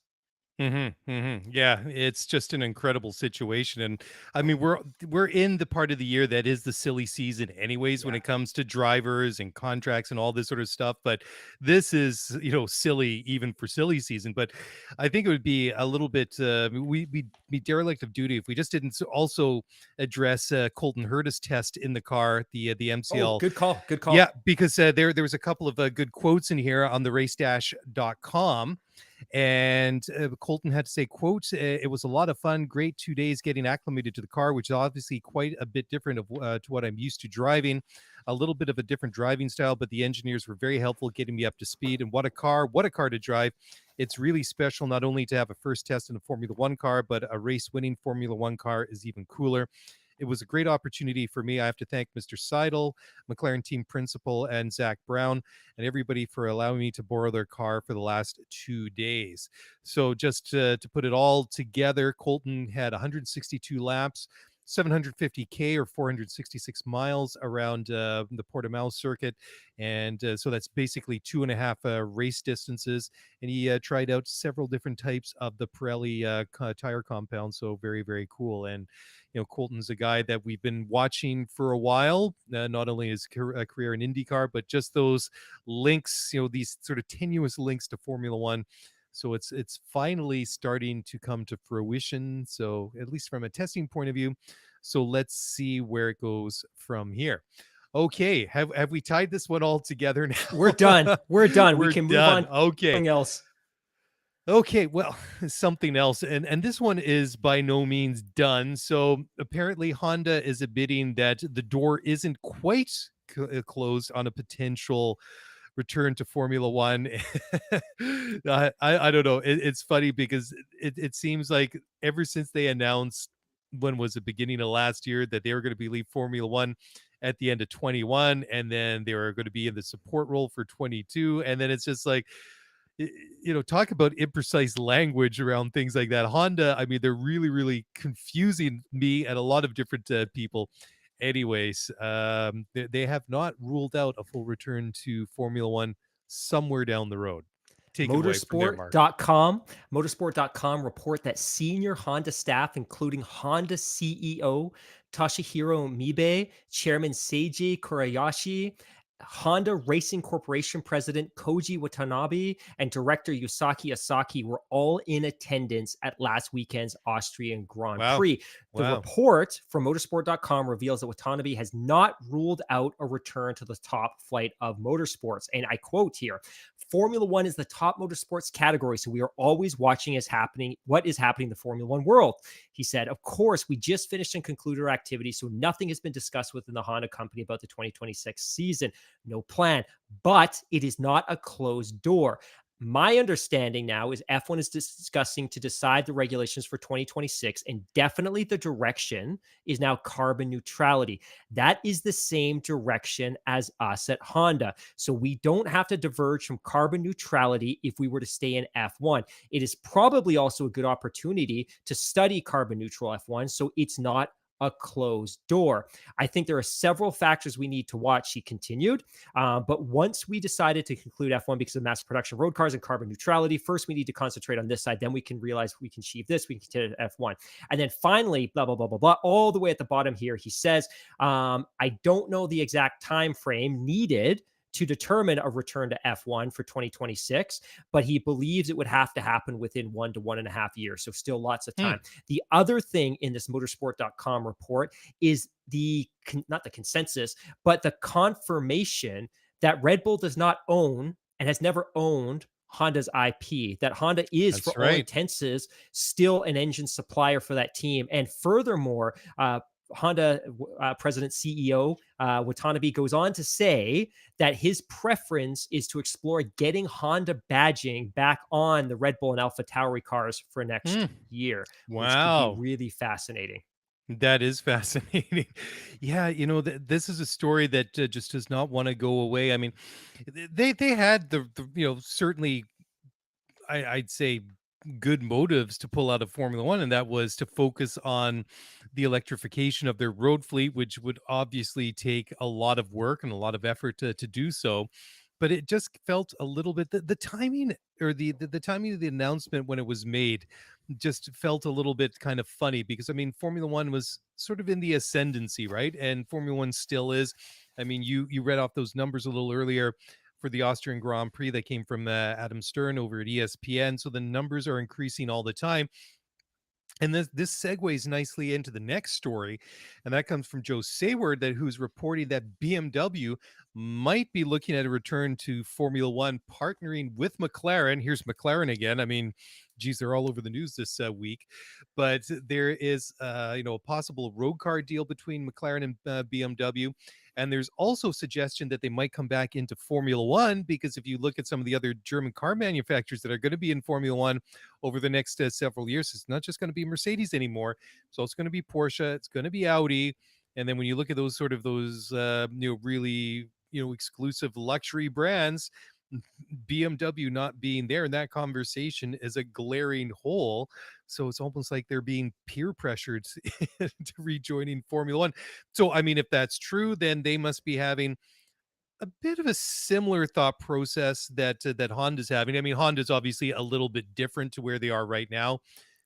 Yeah, it's just an incredible situation, and I mean, we're in the part of the year that is the silly season, anyways, when Yeah. it comes to drivers and contracts and all this sort of stuff. But this is, silly even for silly season. But I think it would be a little bit we'd be derelict of duty if we just didn't also address Colton Herta's test in the car, the Oh, MCL. good call. Good Yeah, call. because there was a couple of good quotes in here on the racedash.com, and Colton had to say, quote, it was a lot of fun, great 2 days getting acclimated to the car, which is obviously quite a bit different to what I'm used to driving, a little bit of a different driving style, but the engineers were very helpful getting me up to speed. And what a car to drive. It's really special not only to have a first test in a Formula One car, but a race winning Formula One car is even cooler. It was a great opportunity for me. I have to thank Mr. Seidel, McLaren team principal, and Zach Brown, and everybody for allowing me to borrow their car for the last 2 days. So just to put it all together, Colton had 162 laps, 750K or 466 miles around the Portimao circuit. And so that's basically 2.5 race distances. And he tried out several different types of the Pirelli tire compound. So very, very cool. And, Colton's a guy that we've been watching for a while, not only his career in IndyCar, but just those links, these sort of tenuous links to Formula One. So it's finally starting to come to fruition. So at least from a testing point of view. So let's see where it goes from here. Okay, have we tied this one all together We're now? done. We're done. We We're can move done. on to Okay. something else. Okay, well, something else, and this one is by no means done. So apparently, Honda is admitting that the door isn't quite closed on a potential return to Formula One. I don't know. It's funny because it seems like ever since they announced, when was it, beginning of last year, that they were going to be leave Formula One at the end of 21, and then they were going to be in the support role for 22, and then it's just like, talk about imprecise language around things like that. Honda, I mean, they're really, really confusing me and a lot of different people. Anyways, they have not ruled out a full return to Formula One somewhere down the road. Take it away from there, Mark. Motorsport.com report that senior Honda staff, including Honda CEO Toshihiro Mibe, Chairman Seiji Kurayashi, Honda Racing Corporation President Koji Watanabe, and Director Yusaki Asaki were all in attendance at last weekend's Austrian Grand Prix. The report from motorsport.com reveals that Watanabe has not ruled out a return to the top flight of motorsports. And I quote here, Formula One is the top motorsports category, so we are always watching what is happening in the Formula One world. He said, of course, we just finished and concluded our activity, so nothing has been discussed within the Honda company about the 2026 season. No plan, but it is not a closed door. My understanding now is F1 is discussing to decide the regulations for 2026, and definitely the direction is now carbon neutrality. That is the same direction as us at Honda. So we don't have to diverge from carbon neutrality if we were to stay in F1. It is probably also a good opportunity to study carbon neutral F1, so it's not a closed door. I think there are several factors we need to watch, he continued. But once we decided to conclude F1 because of mass production road cars and carbon neutrality, first we need to concentrate on this side. Then we can realize we can achieve this. We can continue to F1. And then finally, blah, blah, blah, blah, blah, all the way at the bottom here, he says, I don't know the exact time frame needed to determine a return to F1 for 2026, but he believes it would have to happen within 1 to 1.5 years. So still lots of time. The other thing in this motorsport.com report is not the consensus, but the confirmation that Red Bull does not own and has never owned Honda's IP, that Honda is, for all intents, still an engine supplier for that team. And furthermore, Honda President CEO Watanabe goes on to say that his preference is to explore getting Honda badging back on the Red Bull and Alpha Tauri cars for next year. Wow. Which could be really fascinating. That is fascinating. Yeah, this is a story that just does not want to go away. I mean, they had the certainly I'd say good motives to pull out of Formula One, and that was to focus on the electrification of their road fleet, which would obviously take a lot of work and a lot of effort to do so. But it just felt a little bit the timing, or the timing of the announcement when it was made just felt a little bit kind of funny, because I mean, Formula One was sort of in the ascendancy, right? And Formula One still is. I mean, you read off those numbers a little earlier for the Austrian Grand Prix that came from Adam Stern over at ESPN. So the numbers are increasing all the time. And this segues nicely into the next story, and that comes from Joe Sayward, who's reporting that BMW might be looking at a return to Formula One, partnering with McLaren. Here's McLaren again. I mean, geez, they're all over the news this week. But there is, a possible road car deal between McLaren and BMW. And there's also suggestion that they might come back into Formula One, because if you look at some of the other German car manufacturers that are going to be in Formula One over the next several years, it's not just going to be Mercedes anymore. It's also going to be Porsche. It's going to be Audi. And then when you look at those really, exclusive luxury brands, BMW not being there in that conversation is a glaring hole. So it's almost like they're being peer pressured to rejoining Formula One. So, I mean, if that's true, then they must be having a bit of a similar thought process that Honda's having. I mean, Honda's obviously a little bit different to where they are right now,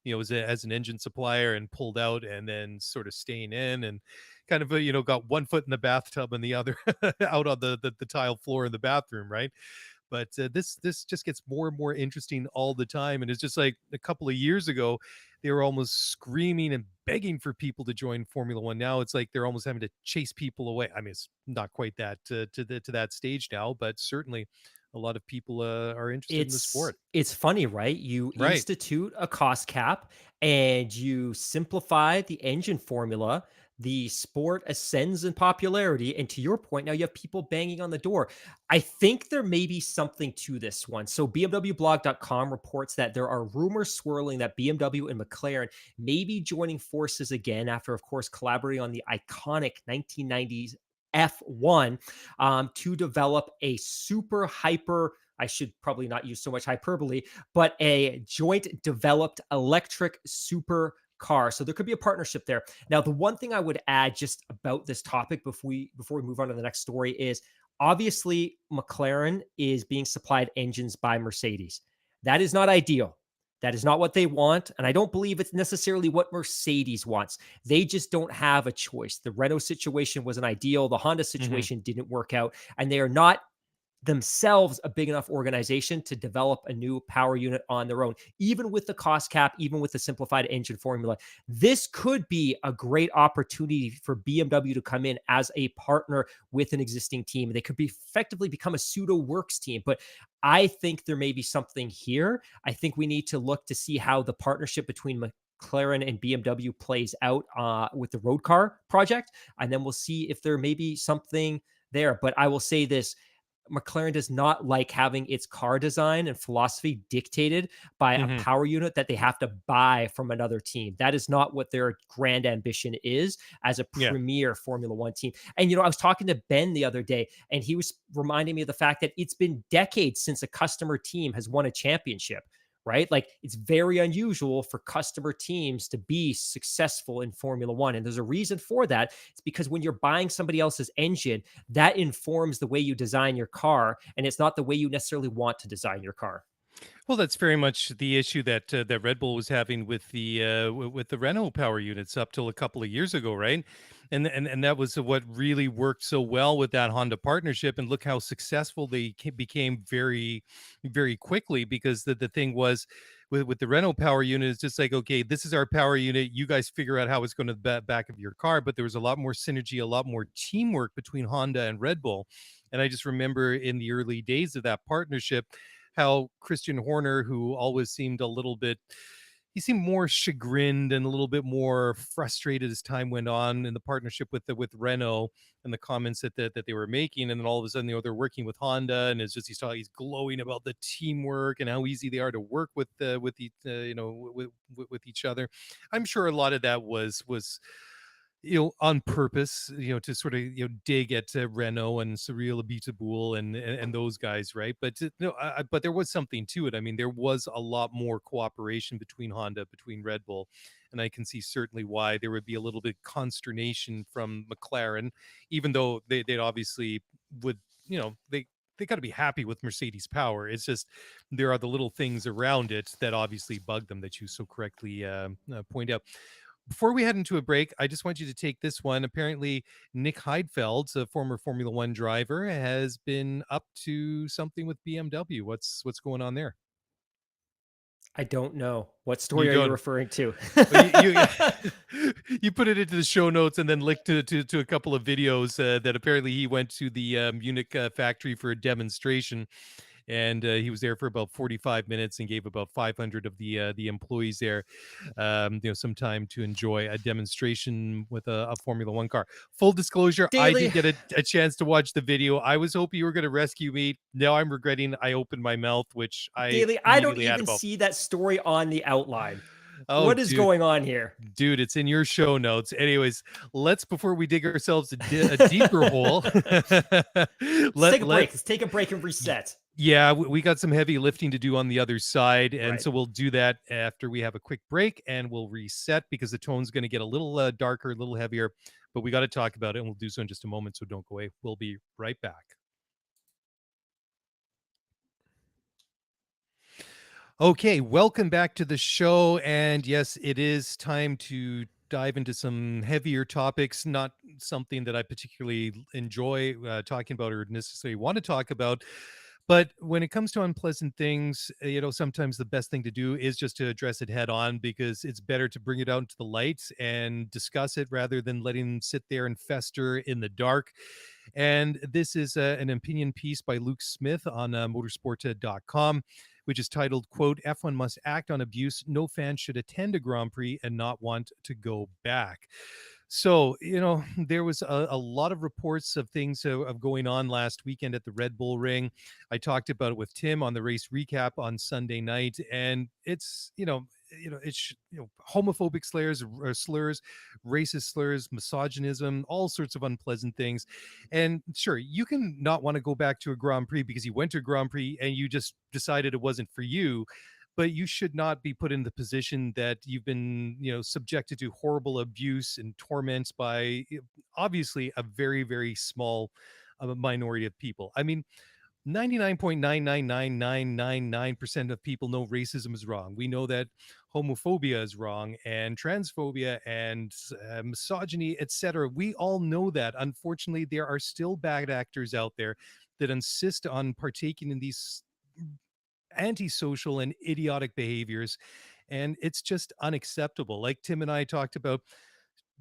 as an engine supplier, and pulled out and then sort of staying in, and kind of, got one foot in the bathtub and the other out on the tile floor in the bathroom, right? But this just gets more and more interesting all the time. And it's just like a couple of years ago, they were almost screaming and begging for people to join Formula One. Now it's like they're almost having to chase people away. I mean, it's not quite that to that stage now, but certainly a lot of people are interested in the sport. It's funny, right? You institute a cost cap and you simplify the engine formula. The sport ascends in popularity. And to your point, now you have people banging on the door. I think there may be something to this one. So BMWblog.com reports that there are rumors swirling that BMW and McLaren may be joining forces again after, of course, collaborating on the iconic 1990s F1 to develop a super hyper, I should probably not use so much hyperbole, but a joint developed electric super car. So there could be a partnership there. Now, the one thing I would add just about this topic before we move on to the next story is obviously McLaren is being supplied engines by Mercedes. That is not ideal. That is not what they want. And I don't believe it's necessarily what Mercedes wants. They just don't have a choice. The Renault situation wasn't ideal. The Honda situation didn't work out. And they are not themselves a big enough organization to develop a new power unit on their own, even with the cost cap, even with the simplified engine formula. This could be a great opportunity for BMW to come in as a partner with an existing team. They could be effectively become a pseudo works team, but I think there may be something here. I think we need to look to see how the partnership between McLaren and BMW plays out with the road car project, and then we'll see if there may be something there. But I will say this, McLaren does not like having its car design and philosophy dictated by a power unit that they have to buy from another team. That is not what their grand ambition is as a premier Formula One team. And, I was talking to Ben the other day, and he was reminding me of the fact that it's been decades since a customer team has won a championship. Right? Like, it's very unusual for customer teams to be successful in Formula One. And there's a reason for that. It's because when you're buying somebody else's engine, that informs the way you design your car. And it's not the way you necessarily want to design your car. Well, that's very much the issue that that Red Bull was having with the Renault power units up till a couple of years ago, right? And that was what really worked so well with that Honda partnership. And look how successful they became very, very quickly. Because the thing was with the Renault power unit, it's just like, okay, this is our power unit. You guys figure out how it's going to the back of your car. But there was a lot more synergy, a lot more teamwork between Honda and Red Bull. And I just remember in the early days of that partnership, how Christian Horner, who always seemed a little bit, he seemed more chagrined and a little bit more frustrated as time went on in the partnership with Renault and the comments that they were making. And then all of a sudden, they're working with Honda, and it's just he's glowing about the teamwork and how easy they are to work with each other. I'm sure a lot of that was on purpose, to sort of, dig at Renault and Cyril Abiteboul and those guys, right? But but there was something to it. I mean, there was a lot more cooperation between Honda, between Red Bull, and I can see certainly why there would be a little bit consternation from McLaren, even though they'd obviously would, they got to be happy with Mercedes power. It's just there are the little things around it that obviously bug them that you so correctly point out. Before we head into a break, I just want you to take this one. Apparently, Nick Heidfeld, a former Formula One driver, has been up to something with BMW. What's going on there? I don't know. What story are you referring to? You put it into the show notes and then linked to a couple of videos that apparently he went to the Munich factory for a demonstration. And he was there for about 45 minutes and gave about 500 of the employees there, some time to enjoy a demonstration with a Formula One car. Full disclosure, Daily. I did get a chance to watch the video. I was hoping you were going to rescue me. Now I'm regretting I opened my mouth, which Daily, I don't even see that story on the outline. Oh, what is going on here? Dude, it's in your show notes. Anyways, before we dig ourselves a deeper hole, let's take a break. Let's take a break and reset. Yeah, we got some heavy lifting to do on the other side. And so we'll do that after we have a quick break, and we'll reset because the tone's going to get a little darker, a little heavier. But we got to talk about it, and we'll do so in just a moment. So don't go away. We'll be right back. Okay, welcome back to the show. And yes, it is time to dive into some heavier topics, not something that I particularly enjoy talking about or necessarily want to talk about. But when it comes to unpleasant things, sometimes the best thing to do is just to address it head on, because it's better to bring it out into the light and discuss it rather than letting them sit there and fester in the dark. And this is an opinion piece by Luke Smith on motorsport.com, which is titled, quote, F1 must act on abuse. No fan should attend a Grand Prix and not want to go back. So, there was a lot of reports of things of going on last weekend at the Red Bull Ring. I talked about it with Tim on the race recap on Sunday night. And it's, it's homophobic slurs, racist slurs, misogynism, all sorts of unpleasant things. And sure, you can not want to go back to a Grand Prix because you went to a Grand Prix and you just decided it wasn't for you, but you should not be put in the position that you've been, subjected to horrible abuse and torments by obviously a very, very small minority of people. I mean, 99.99999% of people know racism is wrong. We know that homophobia is wrong, and transphobia and misogyny, etc. We all know that. Unfortunately, there are still bad actors out there that insist on partaking in these antisocial and idiotic behaviors, and it's just unacceptable. Like Tim and I talked about,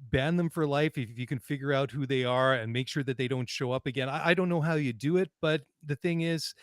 ban them for life if you can figure out who they are and make sure that they don't show up again. I don't know how you do it, but the thing is,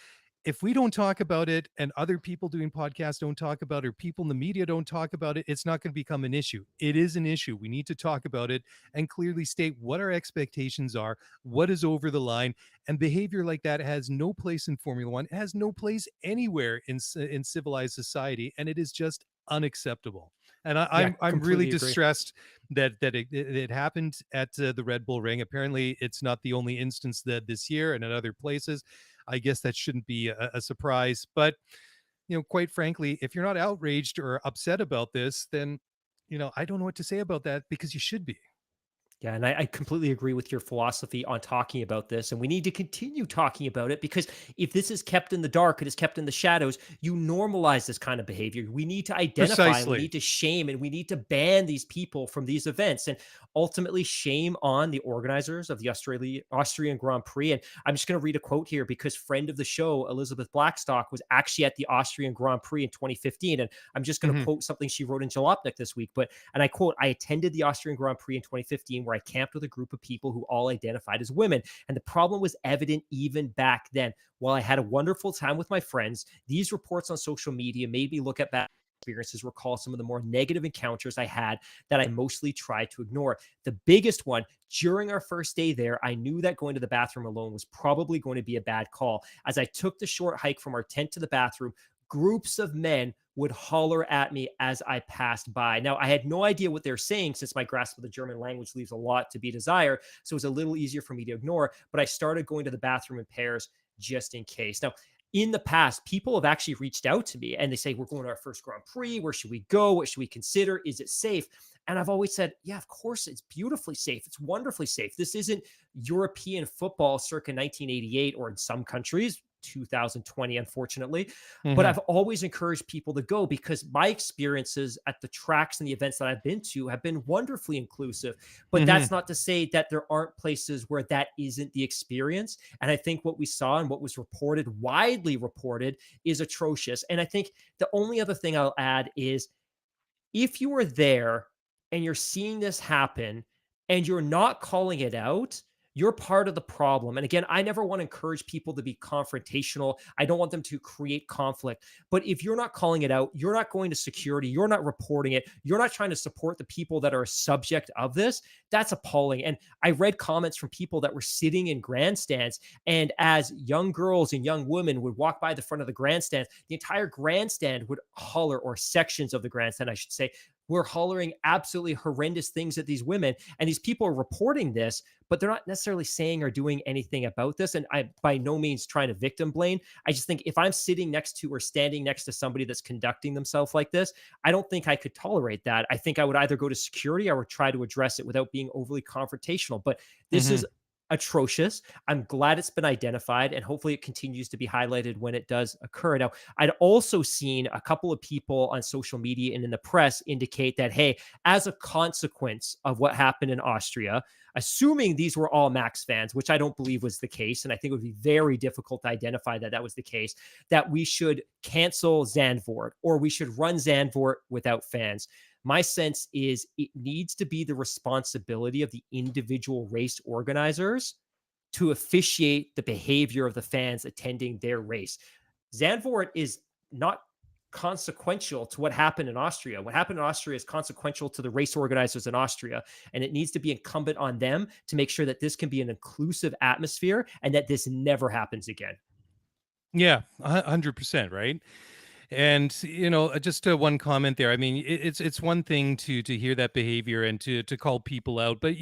if we don't talk about it and other people doing podcasts don't talk about it, or people in the media don't talk about it, it's not going to become an issue. It is an issue. We need to talk about it and clearly state what our expectations are, what is over the line. And behavior like that has no place in Formula One. It has no place anywhere in civilized society, and it is just unacceptable. And I'm really distressed that it happened at the Red Bull Ring. Apparently, it's not the only instance that this year and at other places. I guess that shouldn't be a surprise. But, quite frankly, if you're not outraged or upset about this, then, I don't know what to say about that, because you should be. Yeah, and I completely agree with your philosophy on talking about this. And we need to continue talking about it, because if this is kept in the dark, it is kept in the shadows, you normalize this kind of behavior. We need to identify, and we need to shame, and we need to ban these people from these events, and ultimately shame on the organizers of the Austrian Grand Prix. And I'm just going to read a quote here, because friend of the show, Elizabeth Blackstock, was actually at the Austrian Grand Prix in 2015. And I'm just going to quote something she wrote in Jalopnik this week. And I quote, "I attended the Austrian Grand Prix in 2015, where I camped with a group of people who all identified as women. And the problem was evident even back then. While I had a wonderful time with my friends, these reports on social media made me look at bad experiences, recall some of the more negative encounters I had that I mostly tried to ignore. The biggest one, during our first day there, I knew that going to the bathroom alone was probably going to be a bad call. As I took the short hike from our tent to the bathroom, groups of men would holler at me as I passed by." Now, I had no idea what they're saying, since my grasp of the German language leaves a lot to be desired. So it was a little easier for me to ignore, but I started going to the bathroom in pairs just in case. Now, in the past, people have actually reached out to me and they say, "We're going to our first Grand Prix. Where should we go? What should we consider? Is it safe?" And I've always said, yeah, of course, it's beautifully safe. It's wonderfully safe. This isn't European football circa 1988, or in some countries, 2020, unfortunately. But I've always encouraged people to go, because my experiences at the tracks and the events that I've been to have been wonderfully inclusive. But that's not to say that there aren't places where that isn't the experience. And I think what we saw and what was reported, widely reported, is atrocious. And I think the only other thing I'll add is, if you are there and you're seeing this happen and you're not calling it out, you're part of the problem. And again, I never want to encourage people to be confrontational. I don't want them to create conflict. But if you're not calling it out, you're not going to security, you're not reporting it, you're not trying to support the people that are a subject of this, that's appalling. And I read comments from people that were sitting in grandstands, and as young girls and young women would walk by the front of the grandstand, the entire grandstand would holler, or sections of the grandstand, I should say, were hollering absolutely horrendous things at these women. And these people are reporting this, but they're not necessarily saying or doing anything about this. And I, by no means, trying to victim blame. I just think if I'm sitting next to or standing next to somebody that's conducting themselves like this, I don't think I could tolerate that. I think I would either go to security or would try to address it without being overly confrontational. But this is atrocious. I'm glad it's been identified, and hopefully it continues to be highlighted when it does occur. Now, I'd also seen a couple of people on social media and in the press indicate that, hey, as a consequence of what happened in Austria, assuming these were all Max fans, which I don't believe was the case, and I think it would be very difficult to identify that that was the case, that we should cancel Zandvoort, or we should run Zandvoort without fans. My sense is it needs to be the responsibility of the individual race organizers to officiate the behavior of the fans attending their race. Zandvoort is not consequential to what happened in Austria. What happened in Austria is consequential to the race organizers in Austria, and it needs to be incumbent on them to make sure that this can be an inclusive atmosphere and that this never happens again. Yeah, 100%, right? And just one comment there. I mean, it's one thing to hear that behavior and to call people out, but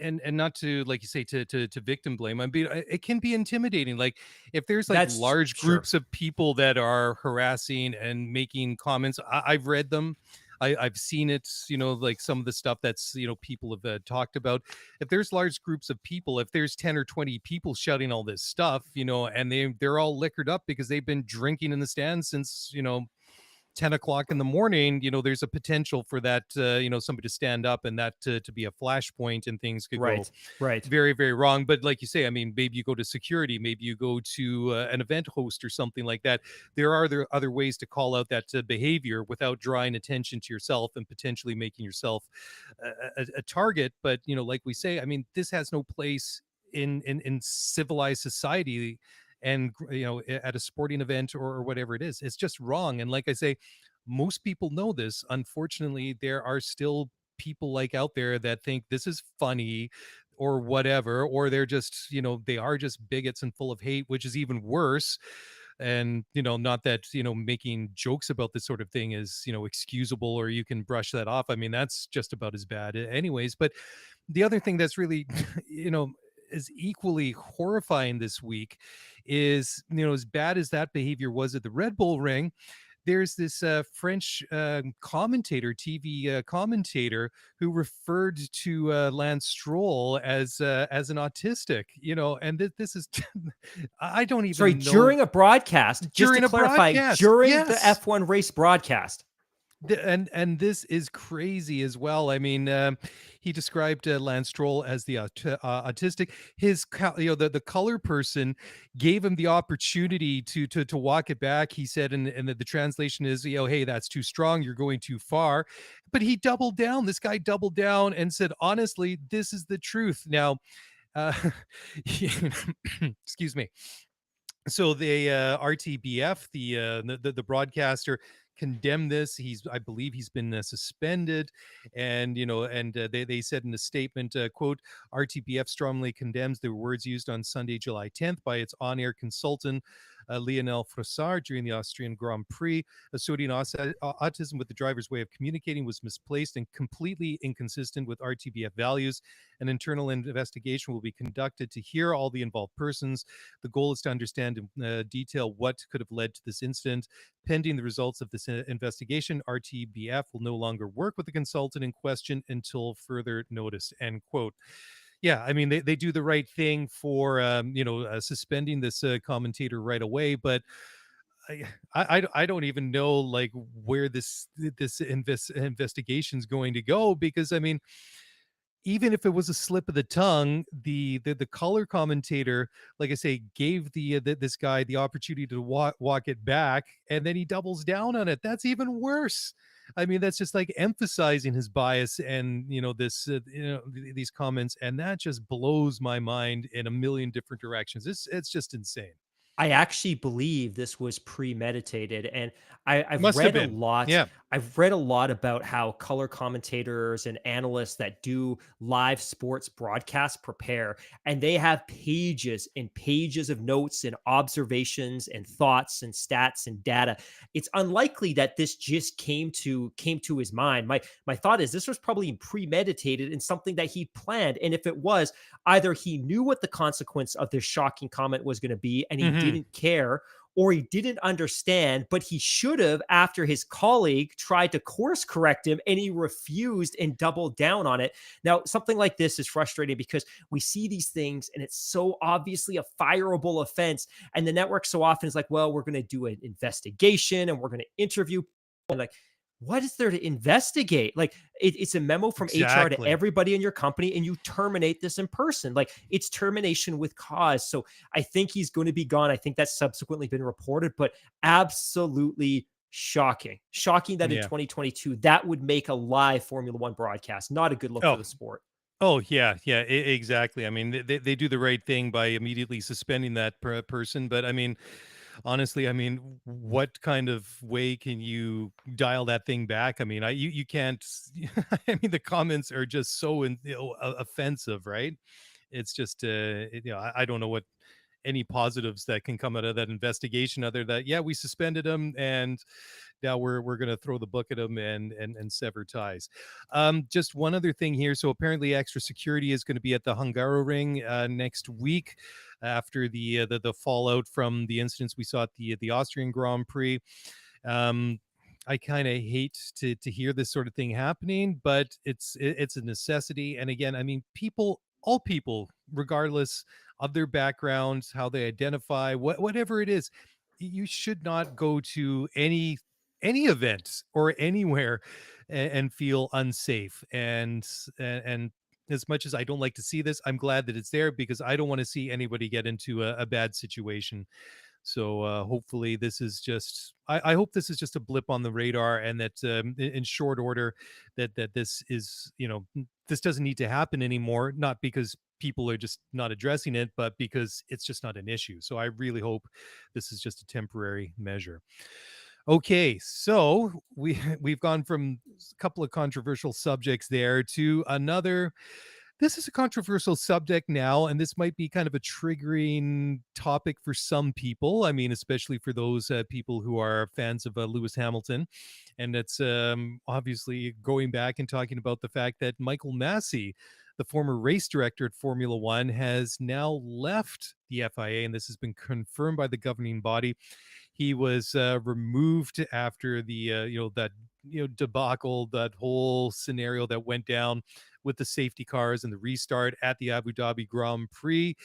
and not to, like you say, to victim blame. I mean, it can be intimidating. Like if there's like That's large sure. groups of people that are harassing and making comments, I've read them. I've seen it, like some of the stuff that's, people have talked about. If there's large groups of people, if there's 10 or 20 people shouting all this stuff, and they're all liquored up because they've been drinking in the stands since, 10 o'clock in the morning, there's a potential for that, somebody to stand up and that to be a flashpoint and things could go Right. very, very wrong. But like you say, I mean, maybe you go to security, maybe you go to an event host or something like that. There are other ways to call out that behavior without drawing attention to yourself and potentially making yourself a target. But, like we say, I mean, this has no place in civilized society, and at a sporting event or whatever it is. It's just wrong. And like I say, most people know this. Unfortunately, there are still people like out there that think this is funny or whatever, or they're just, they are just bigots and full of hate, which is even worse. And not that making jokes about this sort of thing is excusable, or you can brush that off. I mean, that's just about as bad anyways. But the other thing that's really is equally horrifying this week is, as bad as that behavior was at the Red Bull Ring, there's this French commentator, TV commentator, who referred to Lance Stroll as an autistic, and this is, I don't even Sorry, know. during a broadcast, just to clarify, during the F1 race broadcast. And this is crazy as well. I mean, he described Lance Stroll as the autistic. His, the color person gave him the opportunity to walk it back. He said, and the translation is, hey, that's too strong. You're going too far. But he doubled down. This guy doubled down and said, honestly, this is the truth. Now, excuse me. So the RTBF, the broadcaster, condemned this. I believe he's been suspended, and they said in a statement, quote, RTBF strongly condemns the words used on Sunday, July 10th by its on-air consultant Lionel Frossard during the Austrian Grand Prix. Associating autism with the driver's way of communicating was misplaced and completely inconsistent with RTBF values. An internal investigation will be conducted to hear all the involved persons. The goal is to understand in detail what could have led to this incident. Pending the results of this investigation, RTBF will no longer work with the consultant in question until further notice, end quote. Yeah, I mean, they do the right thing for suspending this commentator right away, but I don't even know like where this investigation's going to go, because I mean, even if it was a slip of the tongue, the color commentator, like I say, gave this guy the opportunity to walk it back, and then he doubles down on it. That's even worse. I mean, that's just like emphasizing his bias and this these comments, and that just blows my mind in a million different directions. It's just insane. I actually believe this was premeditated, and I've Must have read a been. lot. Yeah. I've read a lot about how color commentators and analysts that do live sports broadcasts prepare, and they have pages and pages of notes and observations and thoughts and stats and data. It's unlikely that this just came to his mind. My thought is this was probably premeditated and something that he planned, and if it was, either he knew what the consequence of this shocking comment was going to be and he didn't care, or he didn't understand, but he should have after his colleague tried to course correct him and he refused and doubled down on it. Now, something like this is frustrating because we see these things and it's so obviously a fireable offense. And the network so often is like, well, we're going to do an investigation and we're going to interview people. And like, what is there to investigate? Like it's a memo from HR to everybody in your company and you terminate this in person. Like it's termination with cause. So I think he's going to be gone. I think that's subsequently been reported, but absolutely shocking that in 2022, that would make a live Formula One broadcast. Not a good look for the sport. Oh, yeah, exactly. I mean, they do the right thing by immediately suspending that person. But I mean, honestly, I mean, what kind of way can you dial that thing back? I mean, you can't. I mean, the comments are just so offensive, right? It's just, I don't know what any positives that can come out of that investigation other that, yeah, we suspended him and now we're going to throw the book at him and sever ties. Just one other thing here. So apparently extra security is going to be at the Hungaroring next week after the fallout from the incidents we saw at the Austrian Grand Prix. I kind of hate to hear this sort of thing happening, but it's a necessity. And again, I mean, all people, regardless of their backgrounds, how they identify, whatever it is, you should not go to any event or anywhere and feel unsafe. And as much as I don't like to see this, I'm glad that it's there because I don't want to see anybody get into a bad situation. So hopefully this is just, I hope this is just a blip on the radar, and that in short order that this is, this doesn't need to happen anymore, not because people are just not addressing it, but because it's just not an issue. So I really hope this is just a temporary measure. Okay, so we've gone from a couple of controversial subjects there to another. This is a controversial subject now, and this might be kind of a triggering topic for some people. I mean, especially for those people who are fans of Lewis Hamilton. And it's obviously going back and talking about the fact that Michael Massey, the former race director at Formula One, has now left the FIA, and this has been confirmed by the governing body. He was removed after the that debacle, that whole scenario that went down with the safety cars and the restart at the Abu Dhabi Grand Prix.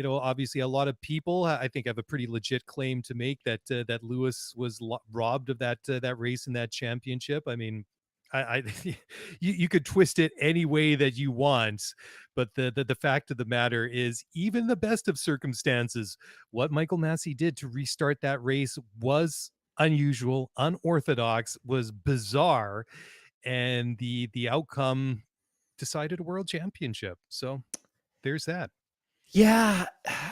Obviously a lot of people, I think, have a pretty legit claim to make that that Lewis was robbed of that race and that championship. I mean, I you could twist it any way that you want, but the fact of the matter is, even the best of circumstances, what Michael Massey did to restart that race was unusual, unorthodox, was bizarre, and the outcome decided a world championship. So there's that. Yeah,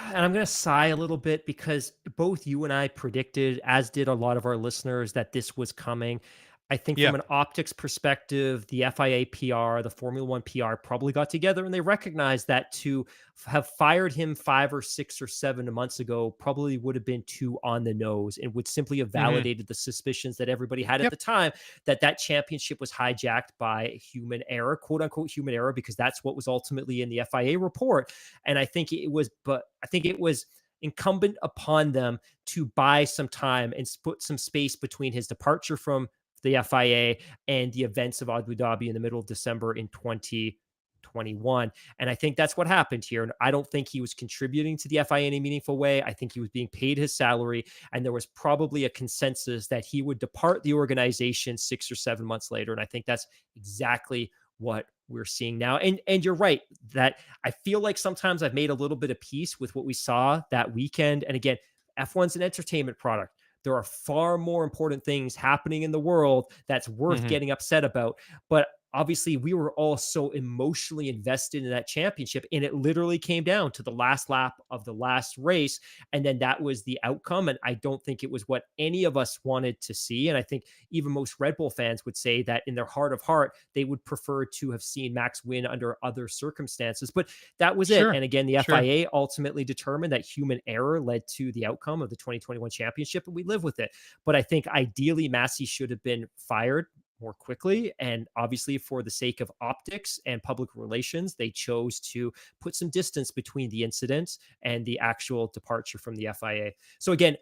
and I'm going to sigh a little bit because both you and I predicted, as did a lot of our listeners, that this was coming. I think Yeah. from an optics perspective, the FIA PR, the Formula One PR probably got together and they recognized that to have fired him 5 or 6 or 7 months ago probably would have been too on the nose and would simply have validated the suspicions that everybody had at the time, that championship was hijacked by human error, quote unquote human error, because that's what was ultimately in the FIA report. And I think it was incumbent upon them to buy some time and put some space between his departure from the FIA and the events of Abu Dhabi in the middle of December in 2021. And I think that's what happened here. And I don't think he was contributing to the FIA in a meaningful way. I think he was being paid his salary. And there was probably a consensus that he would depart the organization 6 or 7 months later. And I think that's exactly what we're seeing now. And you're right that I feel like sometimes I've made a little bit of peace with what we saw that weekend. And again, F1's an entertainment product. There are far more important things happening in the world that's worth getting upset about. But obviously, we were all so emotionally invested in that championship, and it literally came down to the last lap of the last race. And then that was the outcome. And I don't think it was what any of us wanted to see. And I think even most Red Bull fans would say that in their heart of heart, they would prefer to have seen Max win under other circumstances. But that was it. And again, the FIA ultimately determined that human error led to the outcome of the 2021 championship, and we live with it. But I think ideally, Massey should have been fired more quickly. And obviously, for the sake of optics and public relations, they chose to put some distance between the incident and the actual departure from the FIA. So again,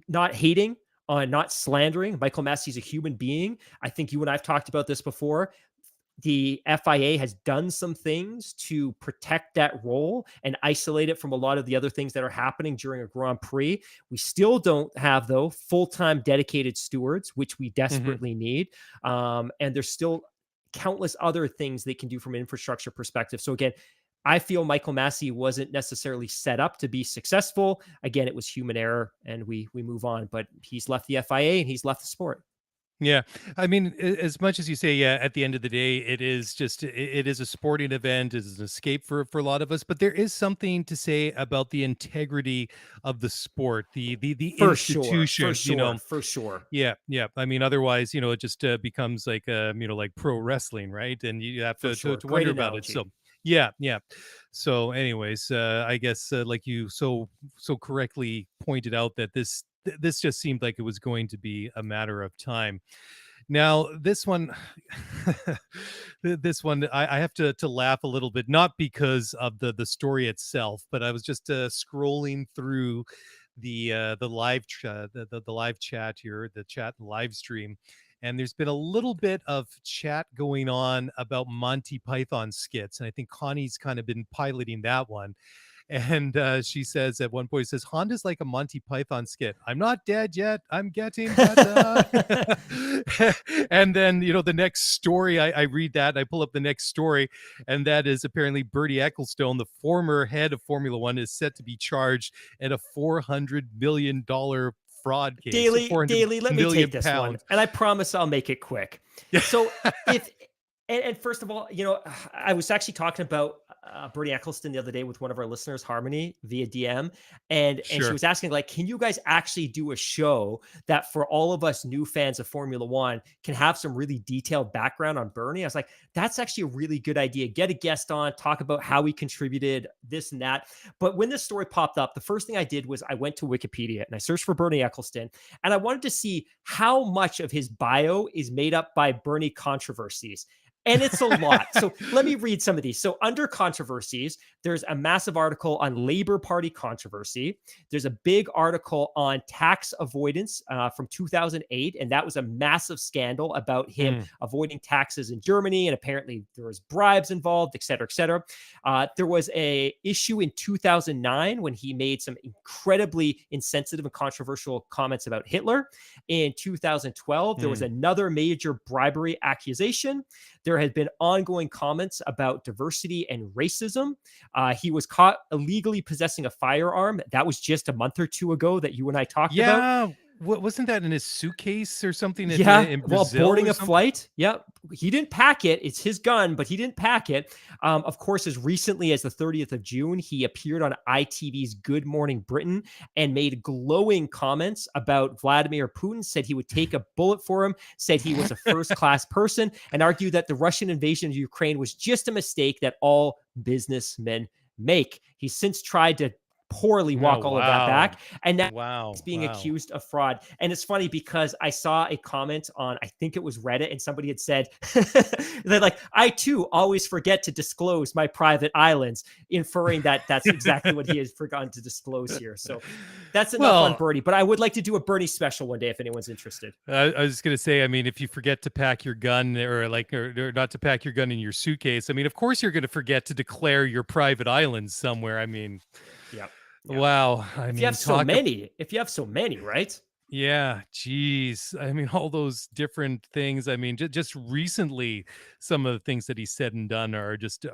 not hating on, not slandering. Michael Massey's a human being. I think you and I've talked about this before. The FIA has done some things to protect that role and isolate it from a lot of the other things that are happening during a Grand Prix. We still don't have, though, full-time dedicated stewards, which we desperately need. And there's still countless other things they can do from an infrastructure perspective. So again, I feel Michael Massey wasn't necessarily set up to be successful. Again, it was human error, and we move on. But he's left the FIA and he's left the sport. Yeah. I mean, as much as you say, yeah, at the end of the day, it is a sporting event, it is an escape for a lot of us, but there is something to say about the integrity of the sport, the institution, for sure. Yeah. Yeah. I mean, otherwise, it just becomes like, like pro wrestling, right? And you have to wonder about it. So Yeah, yeah. So, anyways, I guess like you so correctly pointed out that this just seemed like it was going to be a matter of time. Now, this one, this one, I have to laugh a little bit, not because of the story itself, but I was just scrolling through the live the live chat here, the chat live stream, and there's been a little bit of chat going on about Monty Python skits, and I think Connie's kind of been piloting that one. And she says at one point, says, Honda's like a Monty Python skit. I'm not dead yet. I'm getting better. And then, the next story, I read that, I pull up the next story, and that is apparently Bertie Ecclestone, the former head of Formula One, is set to be charged in a $400 million fraud case. Daily, let me take this one, and I promise I'll make it quick. So if and first of all, I was actually talking about Bernie Ecclestone the other day with one of our listeners, Harmony, via DM, and she was asking, like, can you guys actually do a show that for all of us new fans of Formula One can have some really detailed background on Bernie? I was like, that's actually a really good idea. Get a guest on, talk about how he contributed, this and that. But when this story popped up, the first thing I did was I went to Wikipedia and I searched for Bernie Ecclestone, and I wanted to see how much of his bio is made up by Bernie controversies. And it's a lot. So let me read some of these. So under controversies, there's a massive article on Labor Party controversy. There's a big article on tax avoidance from 2008. And that was a massive scandal about him avoiding taxes in Germany. And apparently there was bribes involved, et cetera, et cetera. There was a issue in 2009 when he made some incredibly insensitive and controversial comments about Hitler. In 2012, there was another major bribery accusation. There had been ongoing comments about diversity and racism. He was caught illegally possessing a firearm. That was just a month or two ago that you and I talked about. Wasn't that in his suitcase or something? In Brazil, while boarding a flight. Yep. He didn't pack it. It's his gun, but he didn't pack it. Of course, as recently as the 30th of June, he appeared on ITV's Good Morning Britain and made glowing comments about Vladimir Putin, said he would take a bullet for him, said he was a first-class person, and argued that the Russian invasion of Ukraine was just a mistake that all businessmen make. He's since tried to poorly walk all of that back, and now he's being accused of fraud. And it's funny because I saw a comment on, I think it was Reddit, and somebody had said that, like, I too always forget to disclose my private islands, inferring that that's exactly what he has forgotten to disclose here. So that's enough on Bernie, but I would like to do a Bernie special one day if anyone's interested. I was just gonna say, I mean, if you forget to pack your gun or not to pack your gun in your suitcase, I mean, of course you're gonna forget to declare your private islands somewhere. I mean, yeah. Wow. I mean, if you have so many, right? Yeah, geez. I mean, all those different things. I mean, just recently, some of the things that he said and done are just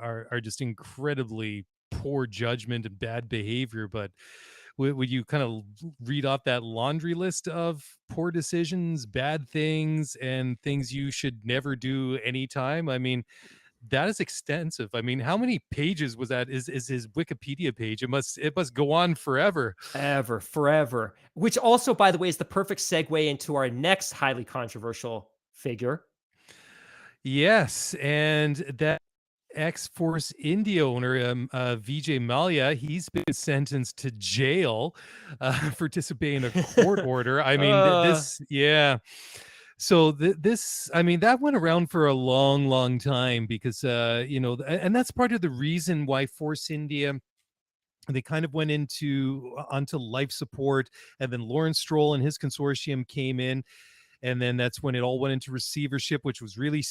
incredibly poor judgment and bad behavior. But would you kind of read off that laundry list of poor decisions, bad things, and things you should never do anytime? I mean, that is extensive. I mean, how many pages was that? Is his Wikipedia page? It must go on forever. Forever. Which also, by the way, is the perfect segue into our next highly controversial figure. Yes, and that ex-Force India owner, Vijay Mallya, he's been sentenced to jail for disobeying a court order. I mean, So this, I mean, that went around for a long, long time because, and that's part of the reason why Force India, they kind of went onto life support, and then Lawrence Stroll and his consortium came in. And then that's when it all went into receivership, which was really,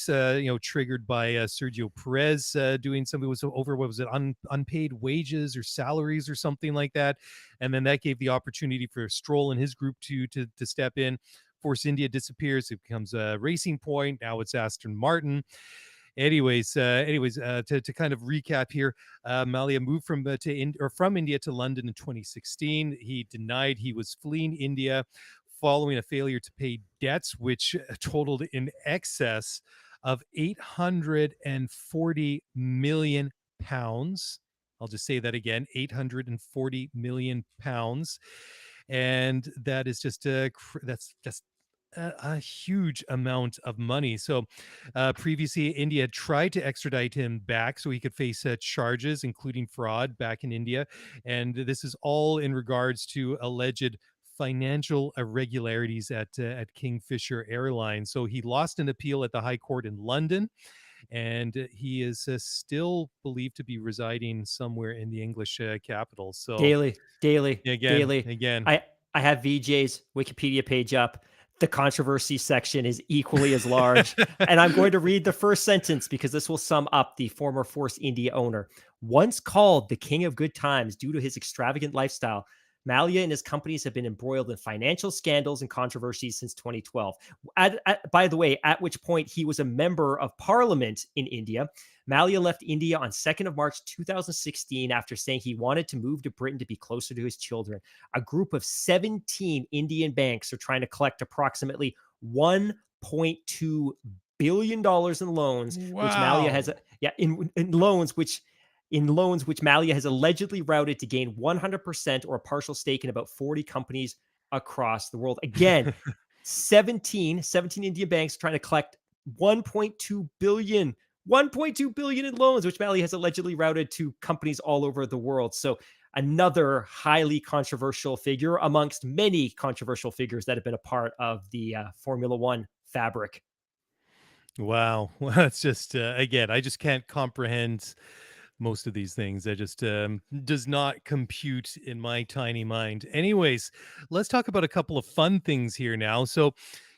triggered by Sergio Perez doing something. Was over, what was it, unpaid wages or salaries or something like that. And then that gave the opportunity for Stroll and his group to step in. Force India disappears. It becomes a Racing Point. Now it's Aston Martin. Anyways, to kind of recap here, Mallya moved from India to London in 2016. He denied he was fleeing India following a failure to pay debts, which totaled in excess of 840 million pounds. I'll just say that again, 840 million pounds. And that is just that's a huge amount of money. So previously, India tried to extradite him back so he could face charges, including fraud back in India. And this is all in regards to alleged financial irregularities at Kingfisher Airlines. So he lost an appeal at the High Court in London, and he is still believed to be residing somewhere in the English capital. So again, again. I have VJ's Wikipedia page up. The controversy section is equally as large. And I'm going to read the first sentence because this will sum up the former Force India owner. Once called the king of good times due to his extravagant lifestyle, Malia and his companies have been embroiled in financial scandals and controversies since 2012. By the way, at which point he was a member of parliament in India. Malia left India on 2nd of March 2016 after saying he wanted to move to Britain to be closer to his children. A group of 17 Indian banks are trying to collect approximately $1.2 billion in loans, which Malia has in loans which Malia has allegedly routed to gain 100% or a partial stake in about 40 companies across the world. Again, 17 Indian banks trying to collect 1.2 billion in loans, which Malia has allegedly routed to companies all over the world. So another highly controversial figure amongst many controversial figures that have been a part of the Formula One fabric. Wow. Well, that's just, again, I just can't comprehend most of these things. I just does not compute in my tiny mind. Anyways, let's talk about a couple of fun things here now. So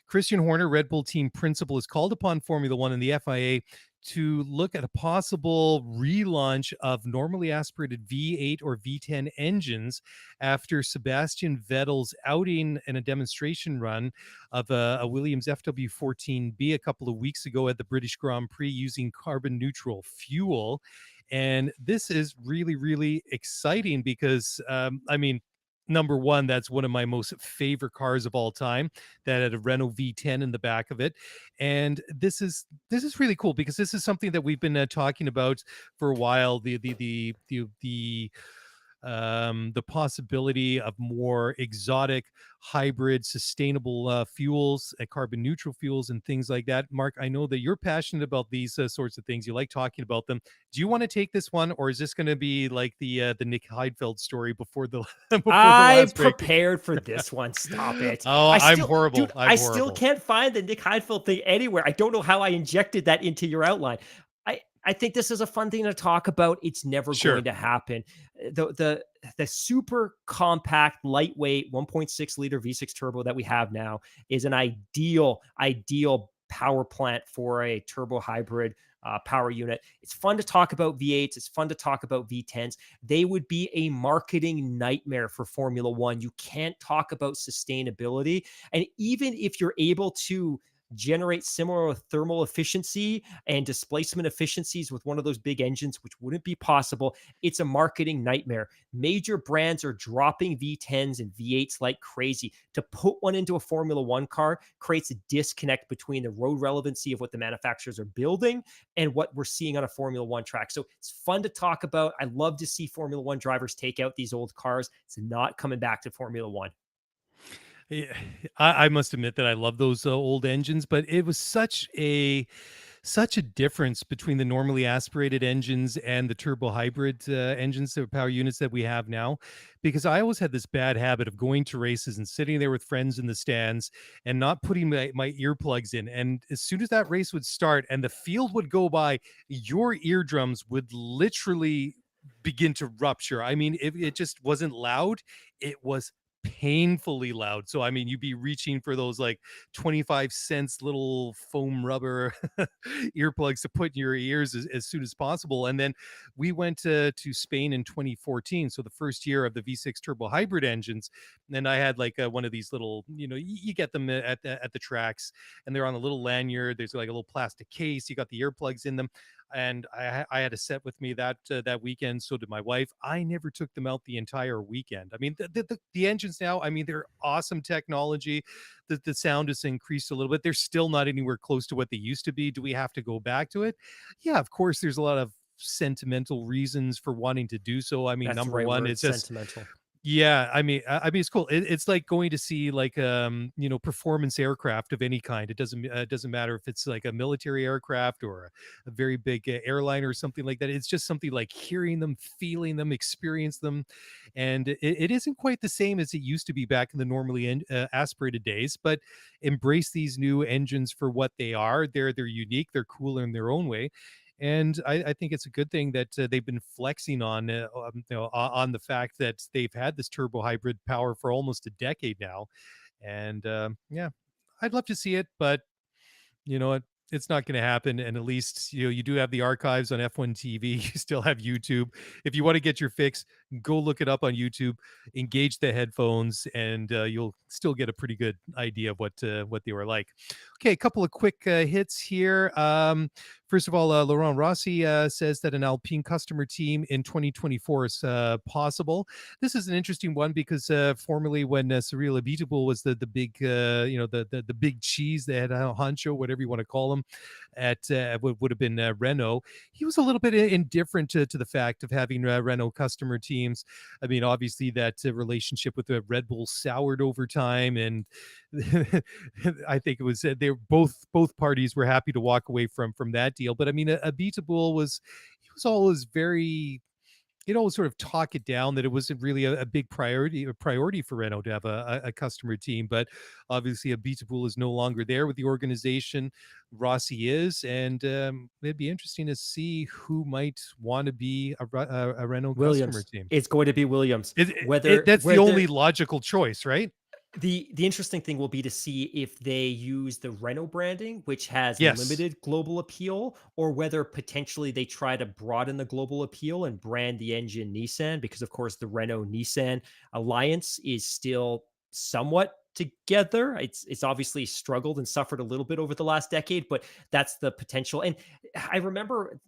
Christian Horner, Red Bull team principal, has called upon Formula One and the FIA to look at a possible relaunch of normally aspirated V8 or V10 engines after Sebastian Vettel's outing in a demonstration run of a Williams FW14B a couple of weeks ago at the British Grand Prix using carbon neutral fuel. And this is really, really exciting because, I mean, number one, that's one of my most favorite cars of all time, that had a Renault V10 in the back of it. And this is really cool because this is something that we've been talking about for a while. The possibility of more exotic, hybrid, sustainable fuels, carbon neutral fuels, and things like that. Mark, I know that you're passionate about these sorts of things. You like talking about them. Do you want to take this one, or is this going to be like the Nick Heidfeld story before the before the I'm last break? prepared for this one. Stop it. Oh, I'm horrible. Dude, I still can't find the Nick Heidfeld thing anywhere. I don't know how I injected that into your outline. I think this is a fun thing to talk about. It's never going to happen. The super compact, lightweight 1.6 liter V6 turbo that we have now is an ideal power plant for a turbo hybrid power unit. It's fun to talk about V8s. It's fun to talk about V10s. They would be a marketing nightmare for Formula One. You can't talk about sustainability. And even if you're able to generate similar thermal efficiency and displacement efficiencies with one of those big engines, which wouldn't be possible, it's a marketing nightmare. Major brands are dropping V10s and V8s like crazy. To put one into a Formula One car creates a disconnect between the road relevancy of what the manufacturers are building and what we're seeing on a Formula One track. So it's fun to talk about. I love to see Formula One drivers take out these old cars. It's not coming back to Formula One. Yeah, I must admit that I love those old engines, but it was such a difference between the normally aspirated engines and the turbo hybrid engines, the power units that we have now, because I always had this bad habit of going to races and sitting there with friends in the stands and not putting my earplugs in. And as soon as that race would start and the field would go by, your eardrums would literally begin to rupture. I mean, it just wasn't loud. It was painfully loud. So I mean, you'd be reaching for those like 25 cents little foam rubber earplugs to put in your ears as soon as possible. And then we went to Spain in 2014, so the first year of the V6 turbo hybrid engines. And I had like one of these little, you get them at the tracks, and they're on a little lanyard. There's like a little plastic case. You got the earplugs in them. And I had a set with me that weekend. So did my wife. I never took them out the entire weekend. I mean, the engines now, I mean, they're awesome technology. The sound has increased a little bit. They're still not anywhere close to what they used to be. Do we have to go back to it? Yeah, of course. There's a lot of sentimental reasons for wanting to do so. I mean, That's number one, it's just sentimental. Yeah, I mean, it's cool. It's like going to see like performance aircraft of any kind. It doesn't matter if it's like a military aircraft or a very big airliner or something like that. It's just something like hearing them, feeling them, experience them, and it isn't quite the same as it used to be back in the normally aspirated days. But embrace these new engines for what they are. They're unique. They're cool in their own way, and I think it's a good thing that they've been flexing on the fact that they've had this turbo hybrid power for almost a decade now. And yeah, I'd love to see it, but you know what? It's not going to happen. And at least, you do have the archives on F1 TV. You still have YouTube. If you want to get your fix, go look it up on YouTube, engage the headphones, and you'll still get a pretty good idea of what they were like. Okay, a couple of quick hits here. First of all, Laurent Rossi says that an Alpine customer team in 2024 is possible. This is an interesting one because formerly when Cyril Abiteboul was the big, the big cheese, they had Honcho, whatever you want to call him, at would have been Renault. He was a little bit indifferent to the fact of having Renault customer teams. I mean, obviously that relationship with the Red Bull soured over time, and I think it was they were both parties were happy to walk away from that deal. But I mean, Abiteboul was always very, always sort of talk it down that it wasn't really a big priority for Renault to have a customer team. But obviously, Abiteboul is no longer there with the organization. Rossi is, and it'd be interesting to see who might want to be a Renault customer Williams. team. It's going to be Williams. That's the only logical choice, right? The interesting thing will be to see if they use the Renault branding, which has Yes. limited global appeal, or whether potentially they try to broaden the global appeal and brand the engine Nissan, because of course the Renault Nissan alliance is still somewhat together. It's obviously struggled and suffered a little bit over the last decade, but that's the potential. And I remember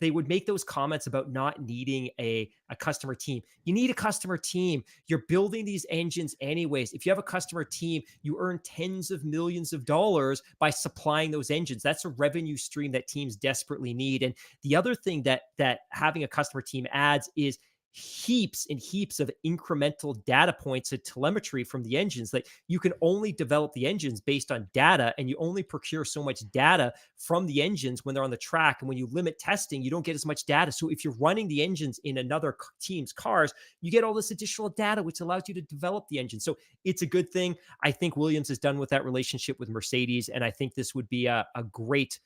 they would make those comments about not needing a customer team. You need a customer team. You're building these engines anyways. If you have a customer team, you earn tens of millions of dollars by supplying those engines. That's a revenue stream that teams desperately need. And the other thing that having a customer team adds is heaps and heaps of incremental data points and telemetry from the engines. Like, you can only develop the engines based on data, and you only procure so much data from the engines when they're on the track. And when you limit testing, you don't get as much data. So if you're running the engines in another team's cars, you get all this additional data, which allows you to develop the engine. So it's a good thing. I think Williams is done with that relationship with Mercedes, and I think this would be a great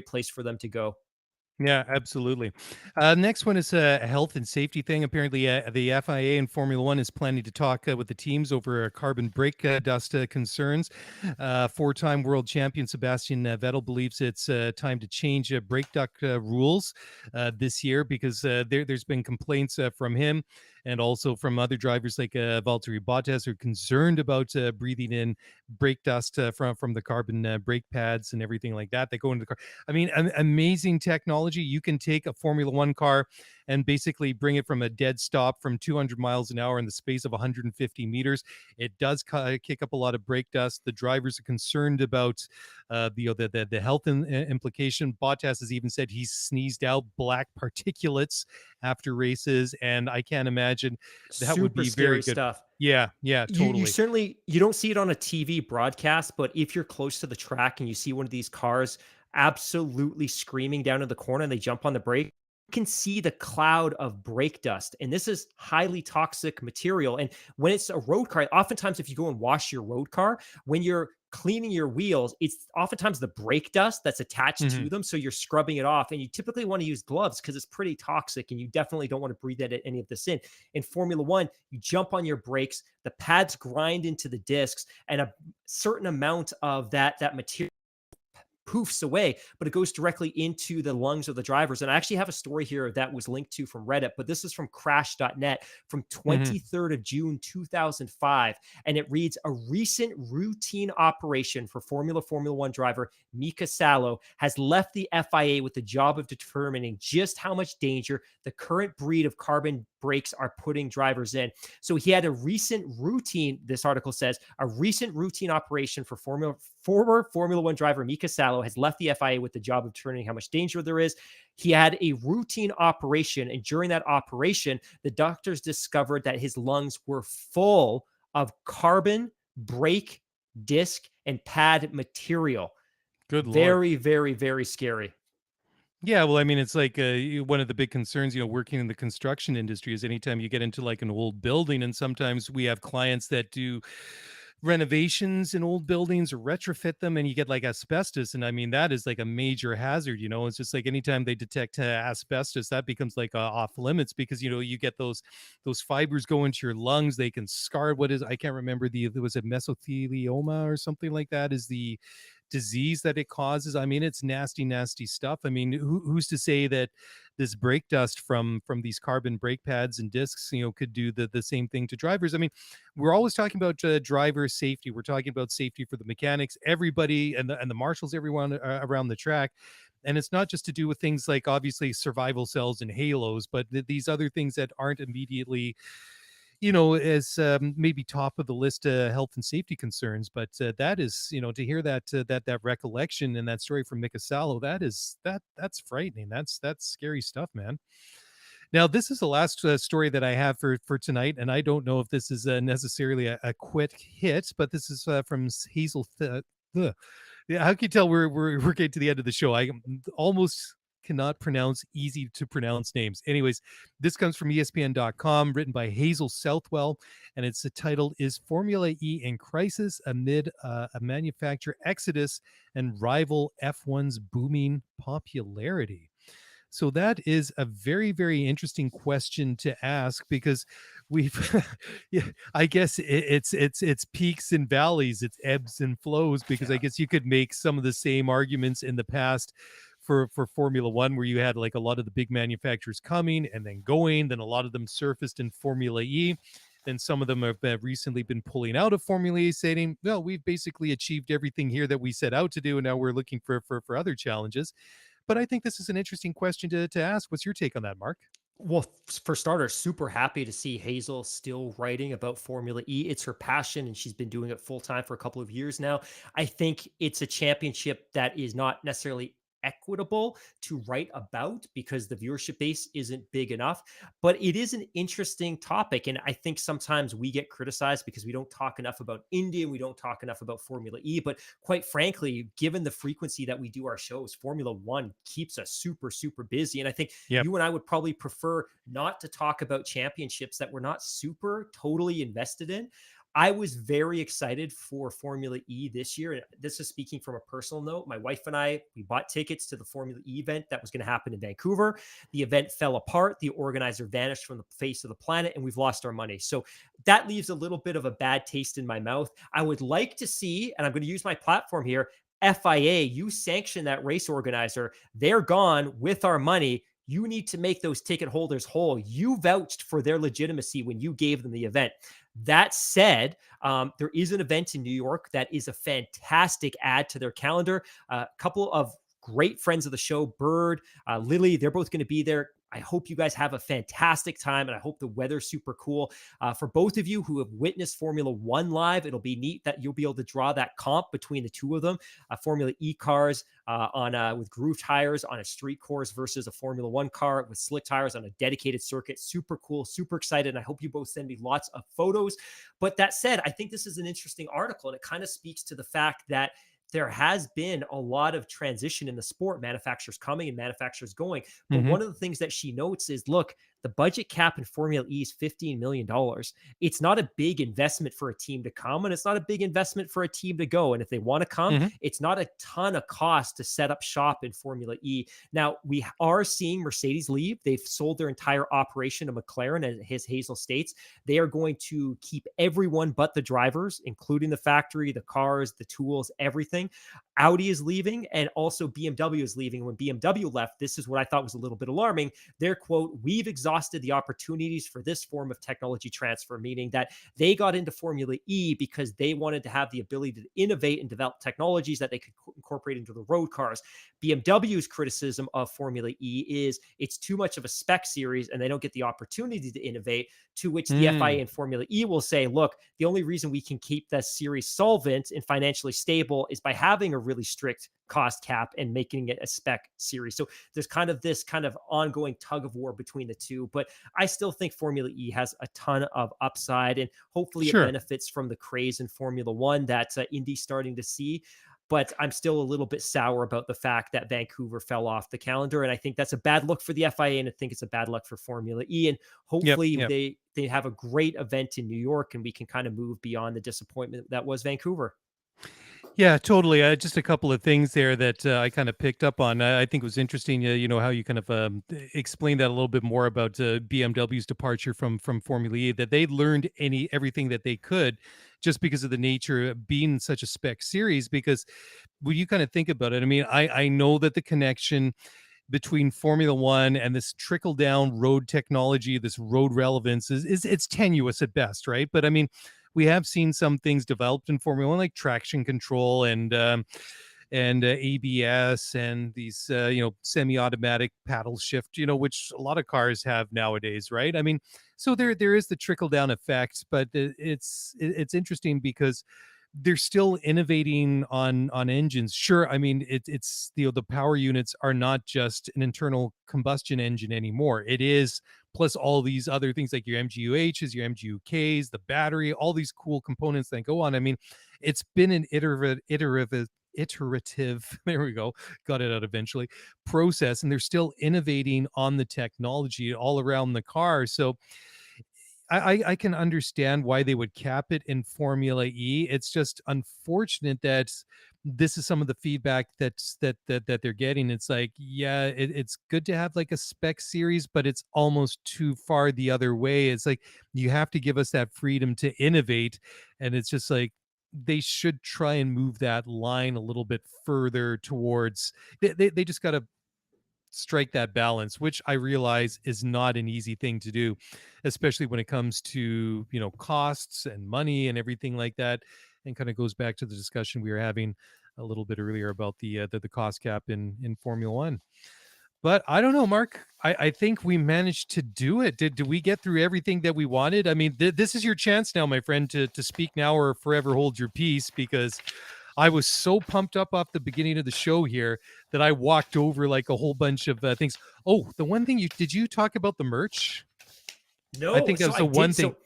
place for them to go. Yeah, absolutely. Next one is a health and safety thing. Apparently, the FIA and Formula One is planning to talk with the teams over carbon brake dust concerns. Four-time world champion Sebastian Vettel believes it's time to change brake duct rules this year because there's been complaints from him and also from other drivers like Valtteri Bottas, who are concerned about breathing in brake dust from the carbon brake pads and everything like that that go into the car. I mean, amazing technology. You can take a Formula One car and basically bring it from a dead stop from 200 miles an hour in the space of 150 meters. It does kick up a lot of brake dust. The drivers are concerned about the health implication. Bottas has even said he's sneezed out black particulates after races, and I can't imagine that Super would be scary very good stuff. Yeah, totally. You certainly, you don't see it on a TV broadcast, but if you're close to the track and you see one of these cars absolutely screaming down in the corner and they jump on the brake, you can see the cloud of brake dust. And this is highly toxic material. And when it's a road car, oftentimes if you go and wash your road car, when you're cleaning your wheels, it's oftentimes the brake dust that's attached to them. So you're scrubbing it off, and you typically want to use gloves because it's pretty toxic and you definitely don't want to breathe any of this in. In Formula One, you jump on your brakes, the pads grind into the discs, and a certain amount of that material poofs away, but it goes directly into the lungs of the drivers. And I actually have a story here that was linked to from Reddit, but this is from crash.net from 23rd of June, 2005. And it reads, a recent routine operation for Formula One driver Mika Salo has left the FIA with the job of determining just how much danger the current breed of carbon brakes are putting drivers in. So he had a recent routine, this article says, a recent routine operation for former Formula One driver Mika Salo has left the FIA with the job of determining how much danger there is. He had a routine operation, and during that operation, the doctors discovered that his lungs were full of carbon, brake, disc, and pad material. Good Lord. Very, very, very scary. Yeah, well, I mean, it's like one of the big concerns, working in the construction industry is anytime you get into like an old building, and sometimes we have clients that do renovations in old buildings or retrofit them, and you get like asbestos. And I mean, that is like a major hazard, it's just like anytime they detect asbestos, that becomes like off limits, because, you get those fibers go into your lungs. They can scar I can't remember there was a mesothelioma or something like that is the disease that it causes. I mean, it's nasty, nasty stuff. I mean, who's to say that this brake dust from these carbon brake pads and discs, could do the same thing to drivers? I mean, we're always talking about driver safety. We're talking about safety for the mechanics, everybody, and the marshals, everyone around the track. And it's not just to do with things like obviously survival cells and halos, but these other things that aren't immediately as maybe top of the list health and safety concerns. But that is, to hear that recollection and that story from Mika Salo, that's frightening. That's scary stuff, man. Now, this is the last story that I have for tonight, and I don't know if this is necessarily a quick hit, but this is from Hazel. Yeah, how can you tell we're getting to the end of the show? I almost cannot pronounce easy to pronounce names. Anyways, this comes from ESPN.com, written by Hazel Southwell, and it's titled "Is Formula E in Crisis Amid a Manufacturer Exodus and Rival F1's Booming Popularity?" So that is a very, very interesting question to ask, because we've, yeah, I guess it's peaks and valleys, it's ebbs and flows, because I guess you could make some of the same arguments in the past for Formula One, where you had like a lot of the big manufacturers coming and then going, then a lot of them surfaced in Formula E. Then some of them have recently been pulling out of Formula E, saying, well, we've basically achieved everything here that we set out to do, and now we're looking for other challenges. But I think this is an interesting question to ask. What's your take on that, Mark? Well, for starters, super happy to see Hazel still writing about Formula E. It's her passion, and she's been doing it full time for a couple of years now. I think it's a championship that is not necessarily equitable to write about because the viewership base isn't big enough, but it is an interesting topic. And I think sometimes we get criticized because we don't talk enough about Indy and we don't talk enough about Formula E. But quite frankly, given the frequency that we do our shows, Formula One keeps us super, super busy. And I think you and I would probably prefer not to talk about championships that we're not super totally invested in. I was very excited for Formula E this year. And this is speaking from a personal note. My wife and I, we bought tickets to the Formula E event that was going to happen in Vancouver. The event fell apart. The organizer vanished from the face of the planet, and we've lost our money. So that leaves a little bit of a bad taste in my mouth. I would like to see, and I'm going to use my platform here, FIA, you sanction that race organizer. They're gone with our money. You need to make those ticket holders whole. You vouched for their legitimacy when you gave them the event. That said, there is an event in New York that is a fantastic add to their calendar. A couple of great friends of the show, Bird, Lily, they're both going to be there. I hope you guys have a fantastic time, and I hope the weather's super cool. For both of you who have witnessed Formula One live, it'll be neat that you'll be able to draw that comp between the two of them. Formula E cars with groove tires on a street course versus a Formula One car with slick tires on a dedicated circuit. Super cool, super excited, and I hope you both send me lots of photos. But that said, I think this is an interesting article, and it kind of speaks to the fact that there has been a lot of transition in the sport, manufacturers coming and manufacturers going. But one of the things that she notes is, look, the budget cap in Formula E is $15 million. It's not a big investment for a team to come, and it's not a big investment for a team to go. And if they want to come, it's not a ton of cost to set up shop in Formula E. Now, we are seeing Mercedes leave. They've sold their entire operation to McLaren, as Hazel states. They are going to keep everyone but the drivers, including the factory, the cars, the tools, everything. Audi is leaving, and also BMW is leaving. When BMW left, this is what I thought was a little bit alarming. Their quote, "We've exhausted exhausted the opportunities for this form of technology transfer, meaning that they got into Formula E because they wanted to have the ability to innovate and develop technologies that they could incorporate into the road cars. BMW's criticism of Formula E is it's too much of a spec series and they don't get the opportunity to innovate, to which the FIA and Formula E will say, look, the only reason we can keep that series solvent and financially stable is by having a really strict cost cap and making it a spec series. So there's kind of this kind of ongoing tug of war between the two, but I still think Formula E has a ton of upside, and hopefully it benefits from the craze in Formula One that Indy's starting to see. But I'm still a little bit sour about the fact that Vancouver fell off the calendar. And I think that's a bad look for the FIA. And I think it's a bad luck for Formula E. And hopefully they have a great event in New York and we can kind of move beyond the disappointment that was Vancouver. Yeah, totally. Just a couple of things there that I kind of picked up on. I think it was interesting, how you kind of explained that a little bit more about BMW's departure from Formula E, that they learned everything that they could just because of the nature of being such a spec series. Because when you kind of think about it, I mean, I know that the connection between Formula One and this trickle down road technology, this road relevance is it's tenuous at best, right? But I mean, we have seen some things developed in Formula One, like traction control and ABS and these semi-automatic paddle shift, which a lot of cars have nowadays, right? I mean, so there is the trickle down effect, but it's interesting because they're still innovating on engines. Sure, I mean it's the power units are not just an internal combustion engine anymore. It is plus all these other things like your MGUHs, your MGUKs, the battery, all these cool components that go on. I mean, it's been an iterative there we go, got it out eventually, process, and they're still innovating on the technology all around the car. So I can understand why they would cap it in Formula E. It's just unfortunate that this is some of the feedback that they're getting. It's like, yeah, it's good to have like a spec series, but it's almost too far the other way. It's like you have to give us that freedom to innovate, and it's just like they should try and move that line a little bit further towards. They just got to strike that balance, which I realize is not an easy thing to do, especially when it comes to costs and money and everything like that, and kind of goes back to the discussion we were having a little bit earlier about the cost cap in Formula One. But I don't know, Mark. I think we managed to do it. Did we get through everything that we wanted? I mean, this is your chance now, my friend, to speak now or forever hold your peace, because I was so pumped up off the beginning of the show here that I walked over like a whole bunch of things. Oh, the one thing did you talk about the merch? No, I think that was the one thing.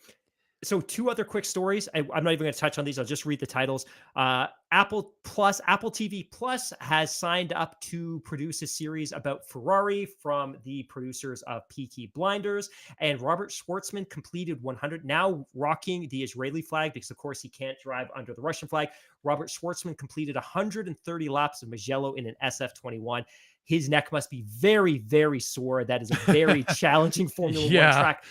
So two other quick stories. I'm not even going to touch on these. I'll just read the titles. Apple TV Plus has signed up to produce a series about Ferrari from the producers of Peaky Blinders. And Robert Schwartzman completed 100, now rocking the Israeli flag because, of course, he can't drive under the Russian flag. Robert Schwartzman completed 130 laps of Mugello in an SF21. His neck must be very, very sore. That is a very challenging Formula One track.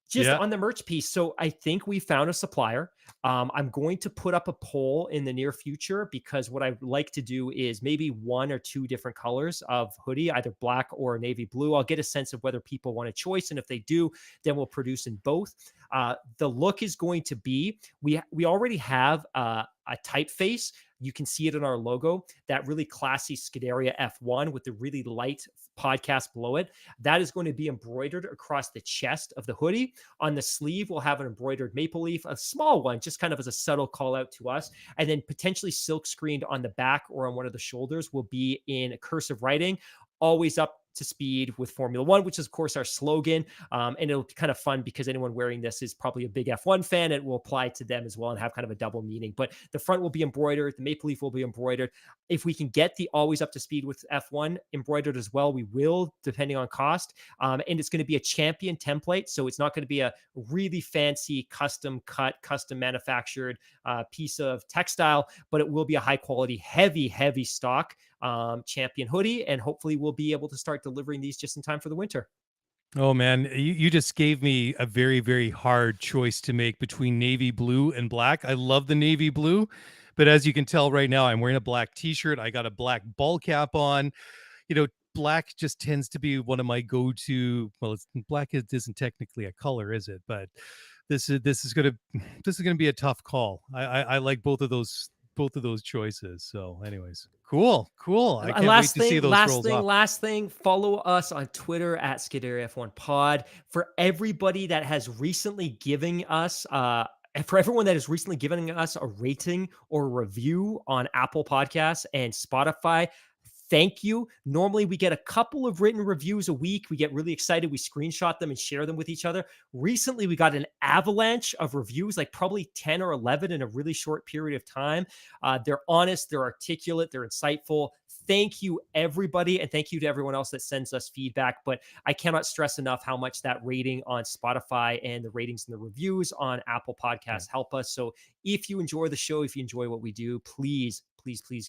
Just on the merch piece. So I think we found a supplier. I'm going to put up a poll in the near future because what I'd like to do is maybe one or two different colors of hoodie, either black or navy blue. I'll get a sense of whether people want a choice. And if they do, then we'll produce in both. The look is going to be, we already have a typeface. You can see it in our logo, that really classy Scuderia F1 with the really light podcast below it. That is going to be embroidered across the chest of the hoodie. On the sleeve, we'll have an embroidered maple leaf, a small one, just kind of as a subtle call out to us. And then potentially silk screened on the back or on one of the shoulders will be in cursive writing, always up to speed with Formula One, which is, of course, our slogan. And it'll be kind of fun because anyone wearing this is probably a big F1 fan. It will apply to them as well and have kind of a double meaning. But the front will be embroidered. The maple leaf will be embroidered. If we can get the always up to speed with F1 embroidered as well, we will, depending on cost. And it's going to be a champion template. So it's not going to be a really fancy custom cut, custom manufactured piece of textile, but it will be a high quality, heavy stock champion hoodie. And hopefully we'll be able to start delivering these just in time for the winter. Oh man, you just gave me a very, very hard choice to make between navy blue and black. I love the navy blue, but as you can tell right now, I'm wearing a black t-shirt. I got a black ball cap on. black just tends to be one of my go-to. Well, black isn't technically a color, is it? But this is gonna be a tough call. I like both of those choices. So, anyways, cool. I can't wait to see those rolls off. Last thing, follow us on Twitter at F1 Pod. For everybody that has recently given us for everyone that is recently giving us a rating or review on Apple Podcasts and Spotify, thank you. Normally, we get a couple of written reviews a week. We get really excited. We screenshot them and share them with each other. Recently, we got an avalanche of reviews, like probably 10 or 11 in a really short period of time. They're honest, they're articulate, they're insightful. Thank you, everybody. And thank you to everyone else that sends us feedback. But I cannot stress enough how much that rating on Spotify and the ratings and the reviews on Apple Podcasts help us. So if you enjoy the show, if you enjoy what we do, please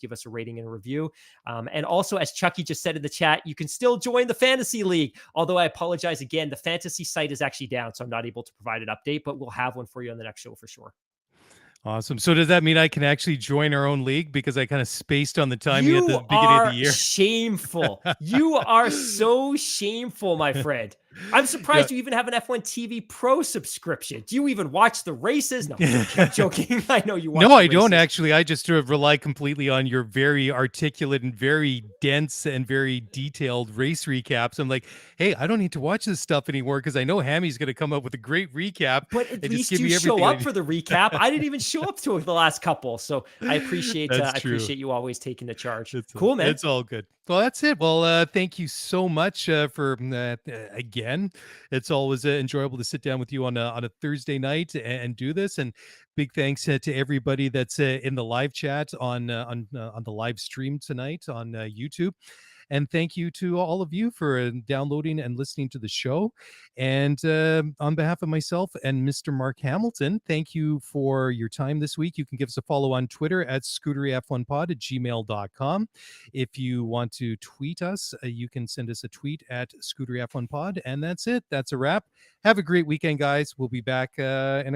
give us a rating and a review. And also, as Chucky just said in the chat, you can still join the Fantasy League. Although I apologize again, the fantasy site is actually down, so I'm not able to provide an update, but we'll have one for you on the next show for sure. Awesome. So does that mean I can actually join our own league because I kind of spaced on the timing at the beginning of the year? Shameful. You are so shameful, my friend. I'm surprised you even have an F1 TV Pro subscription. Do you even watch the races? No, I'm joking. I know you watch No, the I races. don't actually. I just rely completely on your very articulate and very dense and very detailed race recaps. I'm like, hey, I don't need to watch this stuff anymore because I know Hammy's going to come up with a great recap. But at least you show up for the recap. I didn't even show up to the last couple. So I appreciate you always taking the charge. Cool, man. It's all good. Well, that's it. Well, thank you so much for again. It's always enjoyable to sit down with you on a Thursday night and do this. And big thanks to everybody that's in the live chat on the live stream tonight on YouTube. And thank you to all of you for downloading and listening to the show. And on behalf of myself and Mr. Mark Hamilton, thank you for your time this week. You can give us a follow on Twitter at scooteryf1pod@gmail.com. If you want to tweet us, you can send us a tweet at scooteryf1pod. And that's it. That's a wrap. Have a great weekend, guys. We'll be back in a